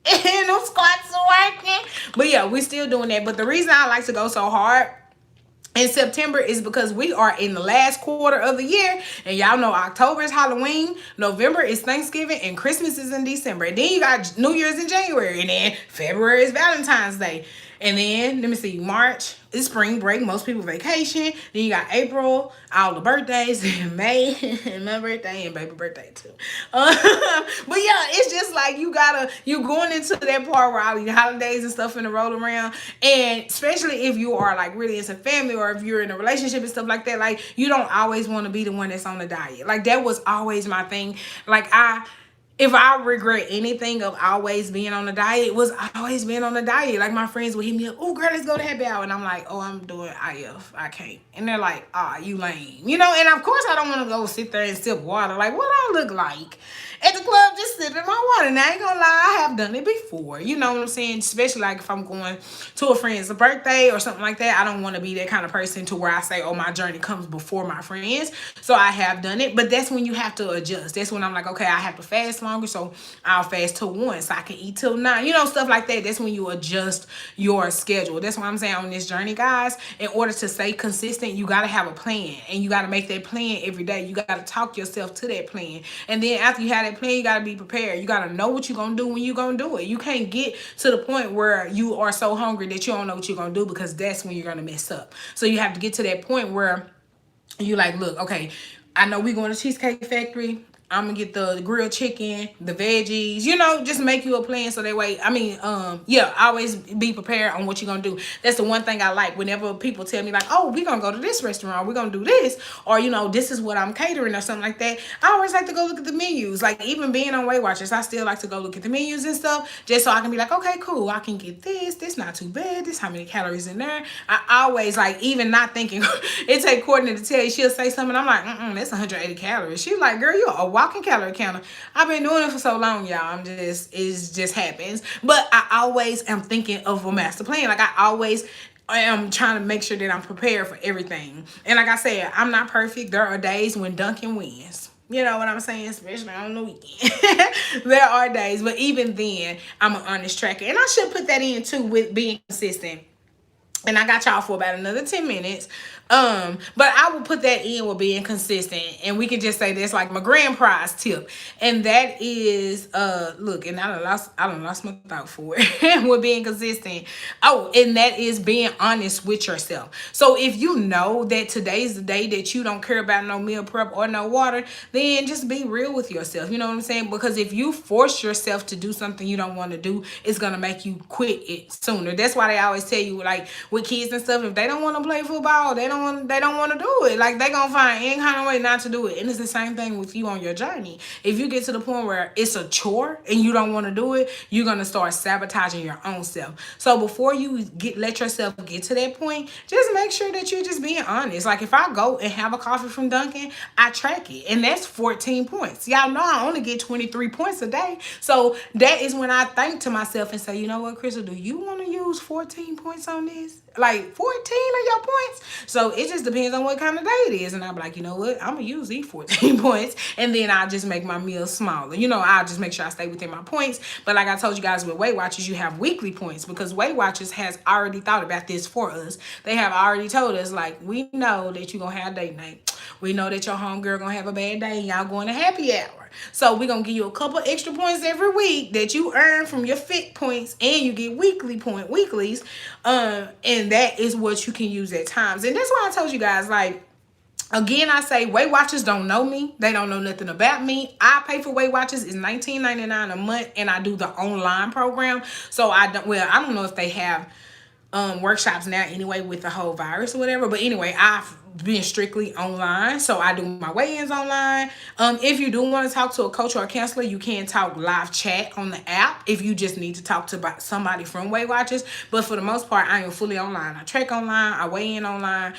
And those squats are working. But yeah, we're still doing that. But the reason I like to go so hard in September is because we are in the last quarter of the year, and y'all know October is Halloween, November is Thanksgiving, and Christmas is in December. And then you got New Year's in January, and then February is Valentine's Day. And then, let me see, March is spring break. Most people vacation. Then you got April, all the birthdays, and May, and my birthday, and baby birthday too. But yeah, it's just like you going into that part where all the holidays and stuff in the roll around. And especially if you are like really into family, or if you're in a relationship and stuff like that, like you don't always want to be the one that's on the diet. Like that was always my thing. Like if I regret anything of always being on the diet, it was always being on the diet. Like my friends would hit me up, oh girl, let's go to happy hour. And I'm like, oh, I'm doing IF. I can't. And they're like, you lame. You know, and of course I don't want to go sit there and sip water. Like, what I look like at the club just sipping my water. Now I ain't gonna lie, I have done it before. You know what I'm saying? Especially like if I'm going to a friend's birthday or something like that. I don't want to be that kind of person to where I say, oh, my journey comes before my friends. So I have done it. But that's when you have to adjust. That's when I'm like, okay, I have to fast longer, so I'll fast till 1 so I can eat till 9. You know, stuff like that. That's when you adjust your schedule. That's what I'm saying on this journey, guys. In order to stay consistent, you got to have a plan, and you got to make that plan every day. You got to talk yourself to that plan. And then after you have that plan, you got to be prepared. You got to know what you're going to do when you're going to do it. You can't get to the point where you are so hungry that you don't know what you're going to do, because that's when you're going to mess up. So you have to get to that point where you like, look, okay, I know we're going to Cheesecake Factory. I'm gonna get the grilled chicken, the veggies, you know, just make you a plan so that way, yeah, always be prepared on what you're gonna do. That's the one thing I like whenever people tell me like, oh, we're gonna go to this restaurant, we're gonna do this, or, you know, this is what I'm catering or something like that. I always like to go look at the menus. Like, even being on Weight Watchers, I still like to go look at the menus and stuff, just so I can be like, okay, cool, I can get this not too bad, this how many calories in there. I always, like, even not thinking, it take Courtney to tell you, she'll say something, I'm like, that's 180 calories. She's like, girl, you're a walking calorie counter. I've been doing it for so long, y'all. It just happens. But I always am thinking of a master plan. Like, I always am trying to make sure that I'm prepared for everything. And like I said, I'm not perfect. There are days when Duncan wins. You know what I'm saying? Especially on the weekend. There are days. But even then, I'm an honest tracker. And I should put that in too with being consistent. And I got y'all for about another 10 minutes. But I will put that in with being consistent. And we can just say that's like my grand prize tip. And that is, look, and I done lost my thought for it. With being consistent. Oh, and that is being honest with yourself. So if you know that today's the day that you don't care about no meal prep or no water, then just be real with yourself. You know what I'm saying? Because if you force yourself to do something you don't want to do, it's going to make you quit it sooner. That's why they always tell you, like, with kids and stuff, if they don't want to play football, they don't want to do it. Like, they gonna find any kind of way not to do it. And it's the same thing with you on your journey. If you get to the point where it's a chore and you don't want to do it, you're gonna start sabotaging your own self. So before you let yourself get to that point, just make sure that you're just being honest. Like, if I go and have a coffee from Dunkin', I track it, and that's 14 points. Y'all know I only get 23 points a day. So that is when I think to myself and say, you know what, Crystal, do you want to use 14 points on this? Like 14 of your points? So it just depends on what kind of day it is. And I'll be like, you know what, I'm gonna use these 14 points, and then I'll just make my meals smaller. You know, I'll just make sure I stay within my points. But like I told you guys, with Weight Watchers, you have weekly points, because Weight Watchers has already thought about this for us. They have already told us, like, we know that you're gonna have date night. We know that your homegirl gonna have a bad day and y'all going to happy hour. So we're gonna give you a couple extra points every week that you earn from your fit points, and you get weeklies. And that is what you can use at times. And that's why I told you guys, like, again, I say Weight Watchers don't know me. They don't know nothing about me. I pay for Weight Watchers. It's $19.99 a month, and I do the online program. So I don't know if they have workshops now anyway with the whole virus or whatever. But anyway, I've been strictly online. So I do my weigh-ins online. If you do want to talk to a coach or a counselor, you can talk live chat on the app if you just need to talk to somebody from Weight Watchers. But for the most part, I am fully online. I track online, I weigh in online,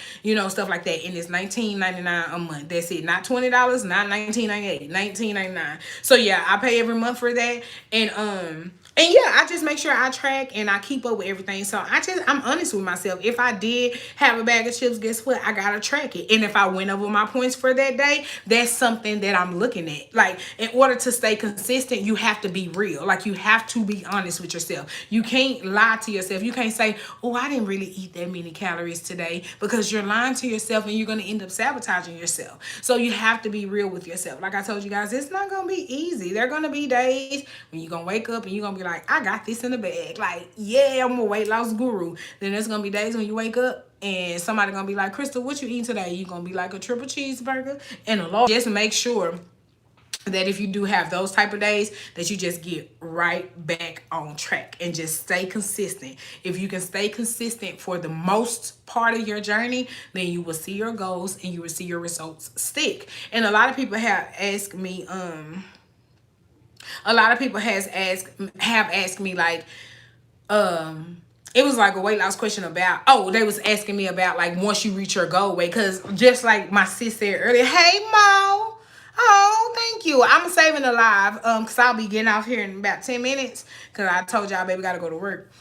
stuff like that. And it's $19.99 a month. That's it. Not $20, not $19.98, $19.99. So yeah, I pay every month for that. And yeah, I just make sure I track and I keep up with everything. So I'm honest with myself. If I did have a bag of chips, guess what? I gotta track it. And if I went over my points for that day, that's something that I'm looking at. Like, in order to stay consistent, you have to be real. Like, you have to be honest with yourself. You can't lie to yourself. You can't say, oh, I didn't really eat that many calories today, because you're lying to yourself and you're gonna end up sabotaging yourself. So you have to be real with yourself. Like I told you guys, it's not gonna be easy. There are gonna be days when you're gonna wake up and you're gonna be like, I got this in the bag. Like, yeah, I'm a weight loss guru. Then there's gonna be days when you wake up and somebody gonna be like, Crystal, what you eating today? You gonna be like, a triple cheeseburger and a large. Just make sure that if you do have those type of days, that you just get right back on track and just stay consistent. If you can stay consistent for the most part of your journey, then you will see your goals and you will see your results stick. And a lot of people have asked me, have asked me, like, it was like a weight loss question about, they was asking me about, like, once you reach your goal weight, because just like my sis said earlier, hey Mo, thank you. I'm saving a live because I'll be getting off here in about 10 minutes, because I told y'all baby gotta go to work.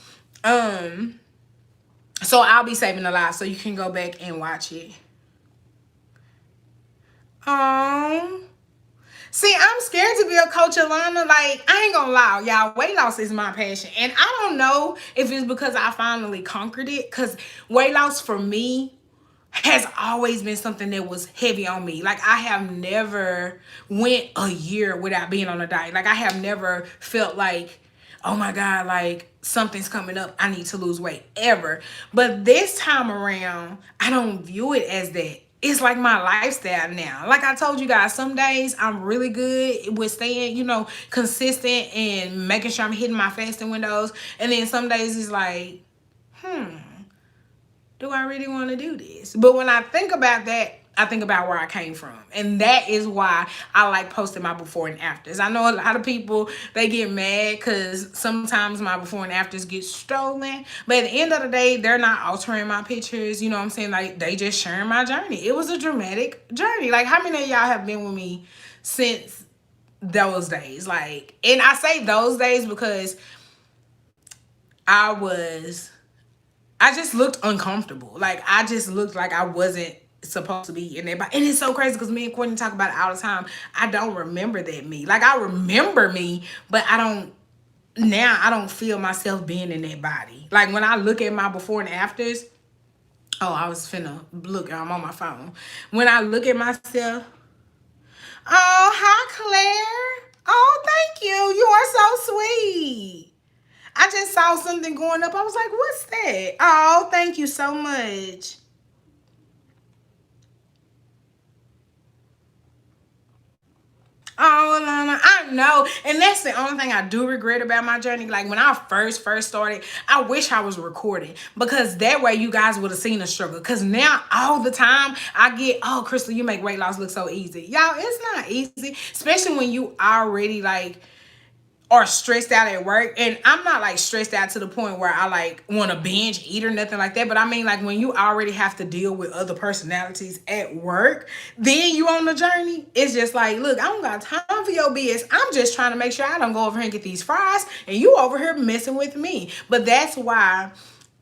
So I'll be saving a live so you can go back and watch it. See, I'm scared to be a coach, Alana. Like, I ain't gonna lie, y'all. Weight loss is my passion. And I don't know if it's because I finally conquered it. Because weight loss for me has always been something that was heavy on me. Like, I have never went a year without being on a diet. Like, I have never felt like, oh my God, like, something's coming up, I need to lose weight, ever. But this time around, I don't view it as that. It's like my lifestyle now. Like I told you guys, some days I'm really good with staying, consistent and making sure I'm hitting my fasting windows. And then some days it's like, do I really want to do this? But when I think about that, I think about where I came from. And that is why I like posting my before and afters. I know a lot of people, they get mad because sometimes my before and afters get stolen. But at the end of the day, they're not altering my pictures. You know what I'm saying? Like, they just sharing my journey. It was a dramatic journey. Like, how many of y'all have been with me since those days? Like, and I say those days because I just looked uncomfortable. Like, I just looked like I wasn't supposed to be in there. And it's so crazy because me and Courtney talk about it all the time. I don't remember that me. Like, I remember me, but I don't feel myself being in that body. Like, when I look at my before and afters, I was finna look, I'm on my phone. When I look at myself, hi Claire. Thank you. You are so sweet. I just saw something going up. I was like, what's that? Thank you so much. Alana, I know. And that's the only thing I do regret about my journey. Like, when I first started, I wish I was recording, because that way you guys would have seen the struggle. Because now all the time I get, Crystal, you make weight loss look so easy. Y'all, it's not easy, especially when you already like are stressed out at work. And I'm not like stressed out to the point where I like want to binge eat or nothing like that. But I mean, like, when you already have to deal with other personalities at work, then you on the journey. It's just like, look, I don't got time for your BS. I'm just trying to make sure I don't go over here and get these fries and you over here messing with me. But that's why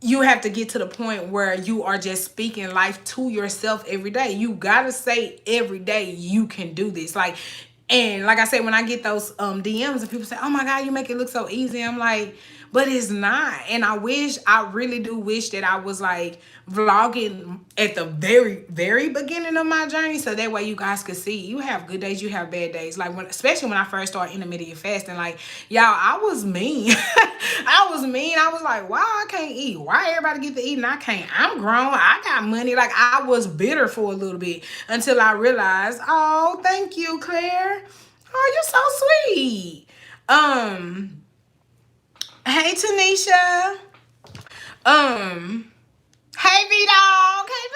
you have to get to the point where you are just speaking life to yourself every day. You gotta say every day, you can do this. And like I said, when I get those DMs and people say, oh my God, you make it look so easy, I'm like, but it's not. And I really do wish that I was like vlogging at the very, very beginning of my journey, so that way you guys could see. You have good days, you have bad days. Like especially when I first started intermittent fasting, like y'all, I was mean. I was mean. I was like, why I can't eat? Why everybody get to eat and I can't? I'm grown. I got money. Like I was bitter for a little bit until I realized, oh, thank you, Claire. Oh, you're so sweet. Hey Tanisha. Hey V Dog. Hey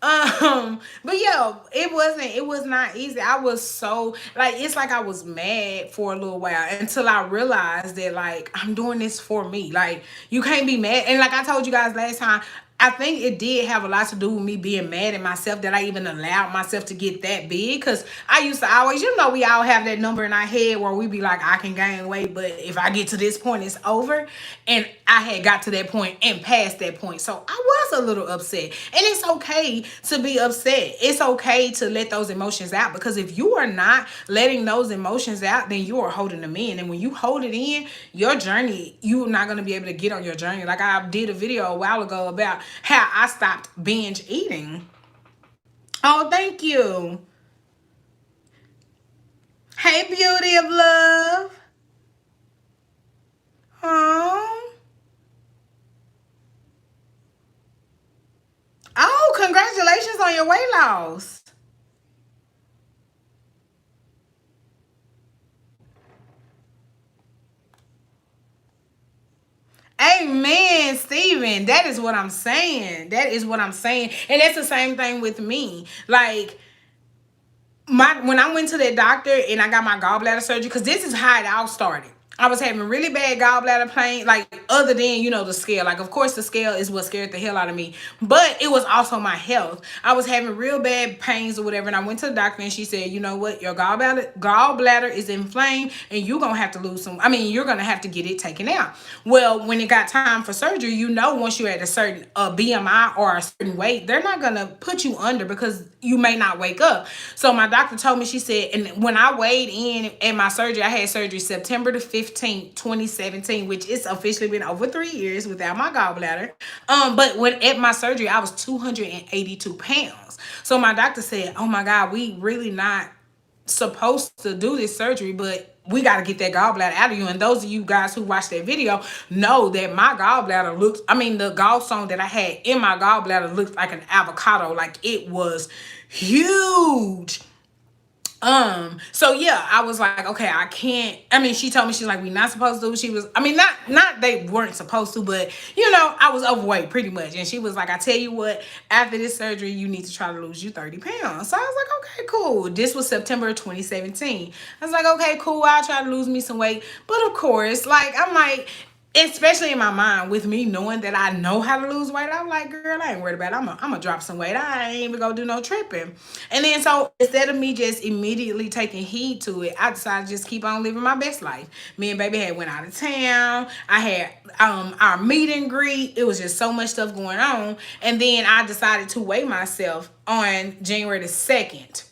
Bettina. But yo, it was not easy. I was so like, it's like I was mad for a little while until I realized that like I'm doing this for me. Like you can't be mad. And like I told you guys last time, I think it did have a lot to do with me being mad at myself that I even allowed myself to get that big. Because I used to always, we all have that number in our head where we be like, I can gain weight, but if I get to this point, it's over. And I had got to that point and past that point. So I was a little upset. And it's okay to be upset. It's okay to let those emotions out, because if you are not letting those emotions out, then you are holding them in. And when you hold it in, your journey, you're not going to be able to get on your journey. Like I did a video a while ago about how I stopped binge eating. Oh, thank you. Hey, beauty of love. Oh. Oh, congratulations on your weight loss. Amen, Steven. That is what I'm saying. That is what I'm saying. And that's the same thing with me. Like, when I went to that doctor and I got my gallbladder surgery, because this is how it all started. I was having really bad gallbladder pain, like other than, the scale. Like, of course, the scale is what scared the hell out of me. But it was also my health. I was having real bad pains or whatever. And I went to the doctor and she said, you know what? Your gallbladder is inflamed and you're going to have to you're going to have to get it taken out. Well, when it got time for surgery, once you're at a certain BMI or a certain weight, they're not going to put you under because you may not wake up. So my doctor told me, she said, and when I weighed in at my surgery, I had surgery September the 15th, 2017, which it's officially been over 3 years without my gallbladder. But at my surgery, I was 282 pounds. So my doctor said, oh my God, we really not supposed to do this surgery, but we got to get that gallbladder out of you. And those of you guys who watched that video know that my gallbladder the gallstone that I had in my gallbladder looked like an avocado. Like it was huge. So yeah, I was like, okay, I can't. She told me, she's like, we not supposed to. She was, not they weren't supposed to, but I was overweight pretty much. And she was like, I tell you what, after this surgery, you need to try to lose you 30 pounds. So I was like, okay, cool. This was September 2017. I was like, okay, cool. I'll try to lose me some weight. But of course, like, I'm like, especially in my mind, with me knowing that I know how to lose weight, I'm like, girl, I ain't worried about it. I'm gonna drop some weight. I ain't even gonna do no tripping. And then so instead of me just immediately taking heed to it, I decided to just keep on living my best life. Me and baby had went out of town. I had our meet and greet. It was just so much stuff going on. And then I decided to weigh myself on January the 2nd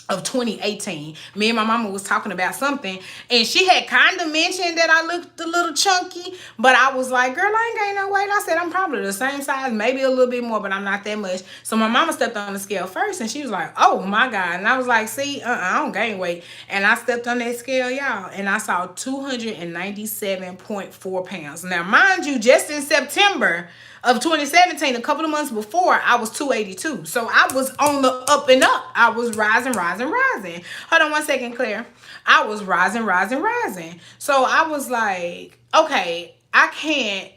of 2018. Me and my mama was talking about something, and she had kind of mentioned that I looked a little chunky, but I was like, girl, I ain't gained no weight. I said, I'm probably the same size, maybe a little bit more, but I'm not that much. So my mama stepped on the scale first, and she was like, oh my God. And I was like, see, I don't gain weight. And I stepped on that scale, y'all, and I saw 297.4 pounds. Now, mind you, just in September of 2017, a couple of months before, I was 282. So I was on the up and up. I was rising. Hold on one second, Claire. I was rising. So I was like, okay, I can't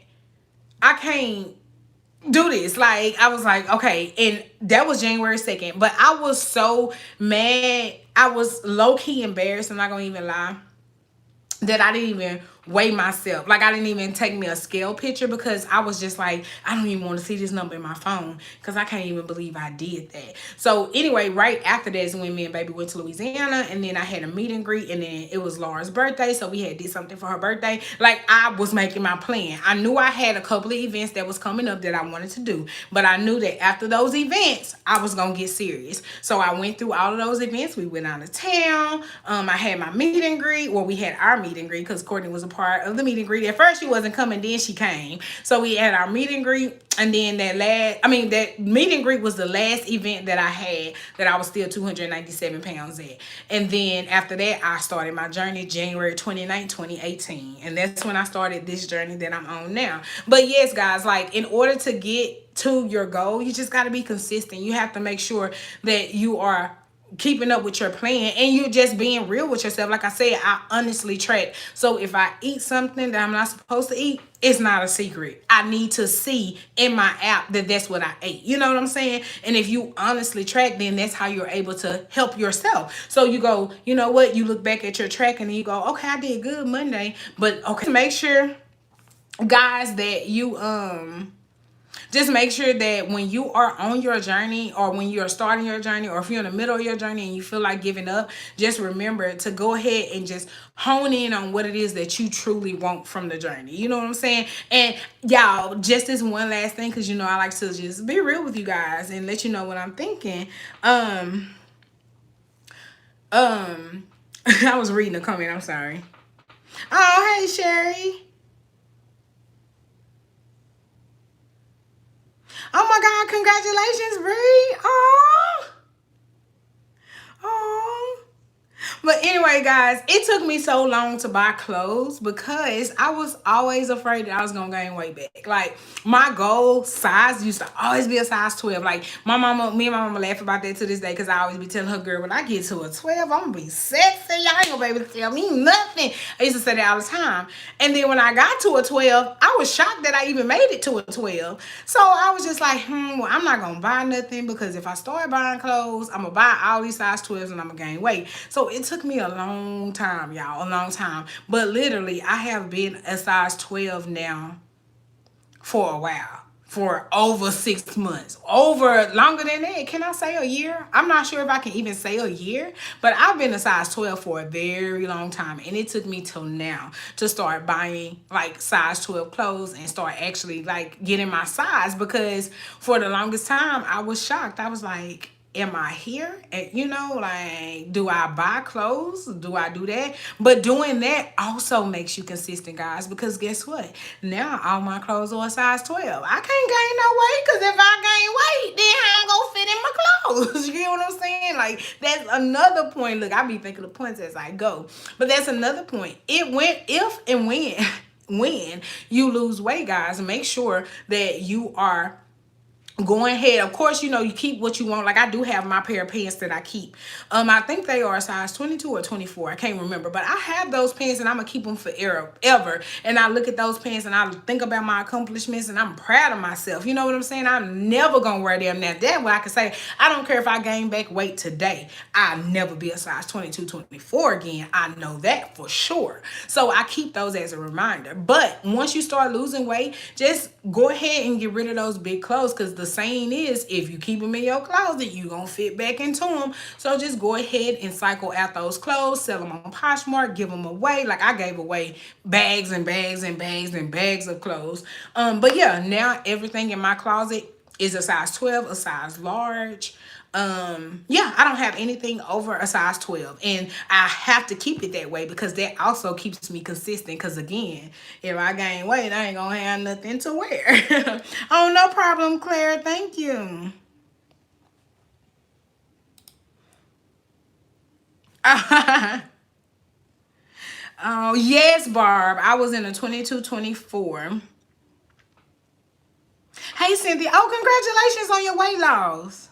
do this. Like, I was like, okay. And that was January 2nd. But I was so mad. I was low-key embarrassed. I'm not going to even lie, that I didn't even weigh myself. Like, I didn't even take me a scale picture, because I was just like, I don't even want to see this number in my phone, because I can't even believe I did that. So anyway, right after that is when me and baby went to Louisiana, and then I had a meet and greet, and then it was Laura's birthday, so we had did something for her birthday. Like, I was making my plan. I knew I had a couple of events that was coming up that I wanted to do, but I knew that after those events, I was gonna get serious. So I went through all of those events. We went out of town. I had my meet and greet. Well, we had our meet and greet because Courtney was a part of the meet and greet. At first she wasn't coming, then she came. So we had our meet and greet, and then that meet and greet was the last event that I had that I was still 297 pounds at. And then after that, I started my journey January 29th, 2018. And that's when I started this journey that I'm on now. But yes, guys, like in order to get to your goal, you just got to be consistent. You have to make sure that you are keeping up with your plan and you just being real with yourself. Like I said, I honestly track. So if I eat something that I'm not supposed to eat, it's not a secret. I need to see in my app that that's what I ate. You know what I'm saying? And if you honestly track, then that's how you're able to help yourself. So you go, you know what? You look back at your track and you go, okay, I did good Monday. But okay, make sure, guys, that you just make sure that when you are on your journey, or when you're starting your journey, or if you're in the middle of your journey and you feel like giving up, just remember to go ahead and just hone in on what it is that you truly want from the journey. You know what I'm saying? And y'all, just this one last thing, because you know I like to just be real with you guys and let you know what I'm thinking. I was reading a comment, I'm sorry. Oh, hey Sherry. Oh my God, congratulations, Bree. Oh. Oh. But anyway, guys, it took me so long to buy clothes because I was always afraid that I was going to gain weight back. Like, my goal size used to always be a size 12. Like, me and my mama laugh about that to this day because I always be telling her, girl, when I get to a 12, I'm going to be sexy. Y'all ain't going to be able to tell me nothing. I used to say that all the time. And then when I got to a 12, I was shocked that I even made it to a 12. So I was just like, well, I'm not going to buy nothing because if I start buying clothes, I'm going to buy all these size 12s and I'm going to gain weight. So it took me a long time, y'all, a long time. But literally, I have been a size 12 now for a while. For over 6 months. Over longer than that. Can I say a year? I'm not sure if I can even say a year. But I've been a size 12 for a very long time. And it took me till now to start buying like size 12 clothes and start actually like getting my size. Because for the longest time, I was shocked. I was like, am I here? And you know, like, do I buy clothes? Do I do that? But doing that also makes you consistent, guys, because guess what? Now all my clothes are a size 12. I can't gain no weight because if I gain weight, then how I'm gonna fit in my clothes? You get what I'm saying? Like, that's another point. Look, I be thinking of points as I go. But that's another point. If and when you lose weight, guys, make sure that you are going ahead. Of course, you know, you keep what you want. Like, I do have my pair of pants that I keep. I think they are a size 22 or 24. I can't remember. But I have those pants and I'm going to keep them forever. And I look at those pants and I think about my accomplishments and I'm proud of myself. You know what I'm saying? I'm never going to wear them now. That way I can say, I don't care if I gain back weight today. I'll never be a size 22, 24 again. I know that for sure. So I keep those as a reminder. But once you start losing weight, just go ahead and get rid of those big clothes, because the saying is, if you keep them in your closet, you're going to fit back into them. So just go ahead and cycle out those clothes, sell them on Poshmark, give them away. Like, I gave away bags and bags and bags and bags of clothes. But yeah, now everything in my closet is a size 12, a size large. Yeah, I don't have anything over a size 12, and I have to keep it that way because that also keeps me consistent. Because again, if I gain weight, I ain't gonna have nothing to wear. Oh, no problem, Claire. Thank you. Oh, yes, Barb. I was in a 22, 24. Hey, Cynthia. Oh, congratulations on your weight loss.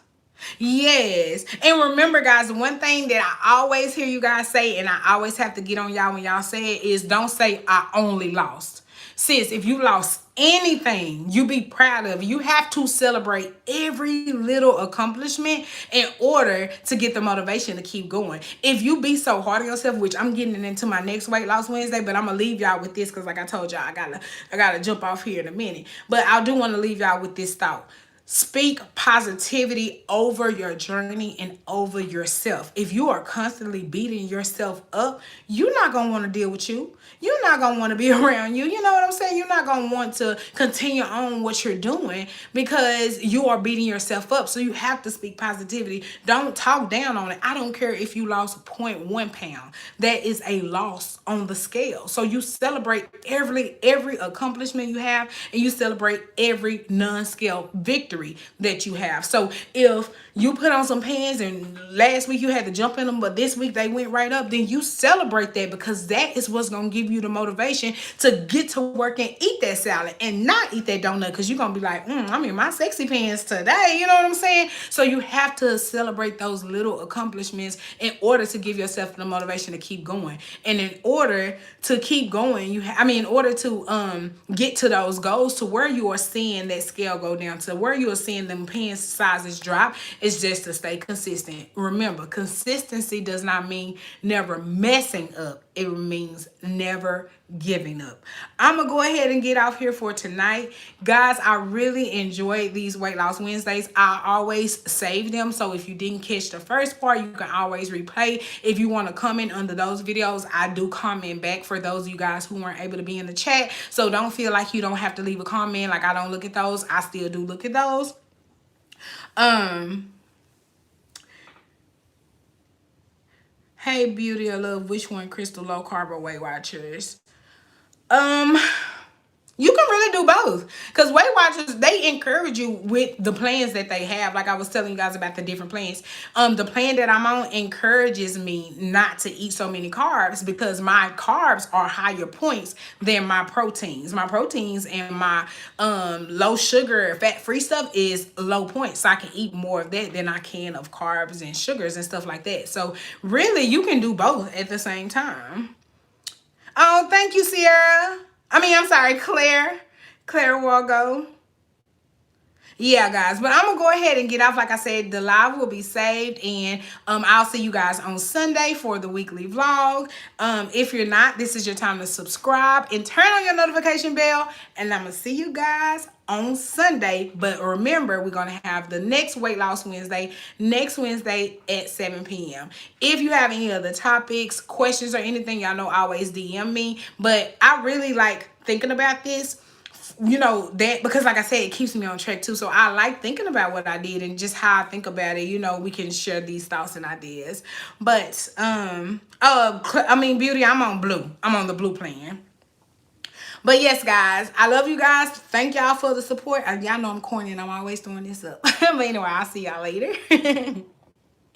Yes. And remember, guys, one thing that I always hear you guys say, and I always have to get on y'all when y'all say it, is don't say I only lost. Sis, if you lost anything you be proud of, you have to celebrate every little accomplishment in order to get the motivation to keep going. If you be so hard on yourself, which I'm getting into my next weight loss Wednesday, but I'm gonna leave y'all with this because like I told y'all, I gotta jump off here in a minute. But I do want to leave y'all with this thought. Speak positivity over your journey and over yourself. If you are constantly beating yourself up, you're not going to want to deal with you. You're not going to want to be around you. You know what I'm saying? You're not going to want to continue on what you're doing because you are beating yourself up. So you have to speak positivity. Don't talk down on it. I don't care if you lost 0.1 pound. That is a loss on the scale. So you celebrate every accomplishment you have, and you celebrate every non-scale victory that you have. So if you put on some pants and last week you had to jump in them, but this week they went right up, then you celebrate that, because that is what's going to give you the motivation to get to work and eat that salad and not eat that donut, because you're going to be like, I'm in my sexy pants today. You know what I'm saying? So you have to celebrate those little accomplishments in order to give yourself the motivation to keep going. And in order to keep going, in order to get to those goals, to where you are seeing that scale go down, to where you are seeing them pants sizes drop, is just to stay consistent. Remember, consistency does not mean never messing up. It means never giving up. I'm gonna go ahead and get off here for tonight, guys. I really enjoyed these weight loss Wednesdays. I always save them, so if you didn't catch the first part, you can always replay. If you want to comment under those videos, I do comment back for those of you guys who weren't able to be in the chat. So don't feel like you don't have to leave a comment like I don't look at those. I still do look at those. Hey, Beauty of Love, which one, Crystal, low carb or Weight Watchers? You can really do both, because Weight Watchers, they encourage you with the plans that they have. Like I was telling you guys about the different plans. The plan that I'm on encourages me not to eat so many carbs, because my carbs are higher points than my proteins. My proteins and my low sugar, fat free stuff is low points. So I can eat more of that than I can of carbs and sugars and stuff like that. So really, you can do both at the same time. Oh, thank you, Sierra. I'm sorry, Claire. Claire Walgo. Yeah, guys, but I'm gonna go ahead and get off. Like I said, the live will be saved, and I'll see you guys on Sunday for the weekly vlog. If you're not, this is your time to subscribe and turn on your notification bell, and I'm gonna see you guys on Sunday. But remember, we're gonna have the next Weight Loss Wednesday next Wednesday at 7 p.m. If you have any other topics, questions, or anything, y'all know, always DM me. But I really like thinking about this, that, because like I said, it keeps me on track too. So I like thinking about what I did and just how I think about it. We can share these thoughts and ideas. But Beauty, I'm on blue. I'm on the blue plan. But yes, guys, I love you guys. Thank y'all for the support. Y'all know I'm corny and I'm always throwing this up. But anyway, I'll see y'all later.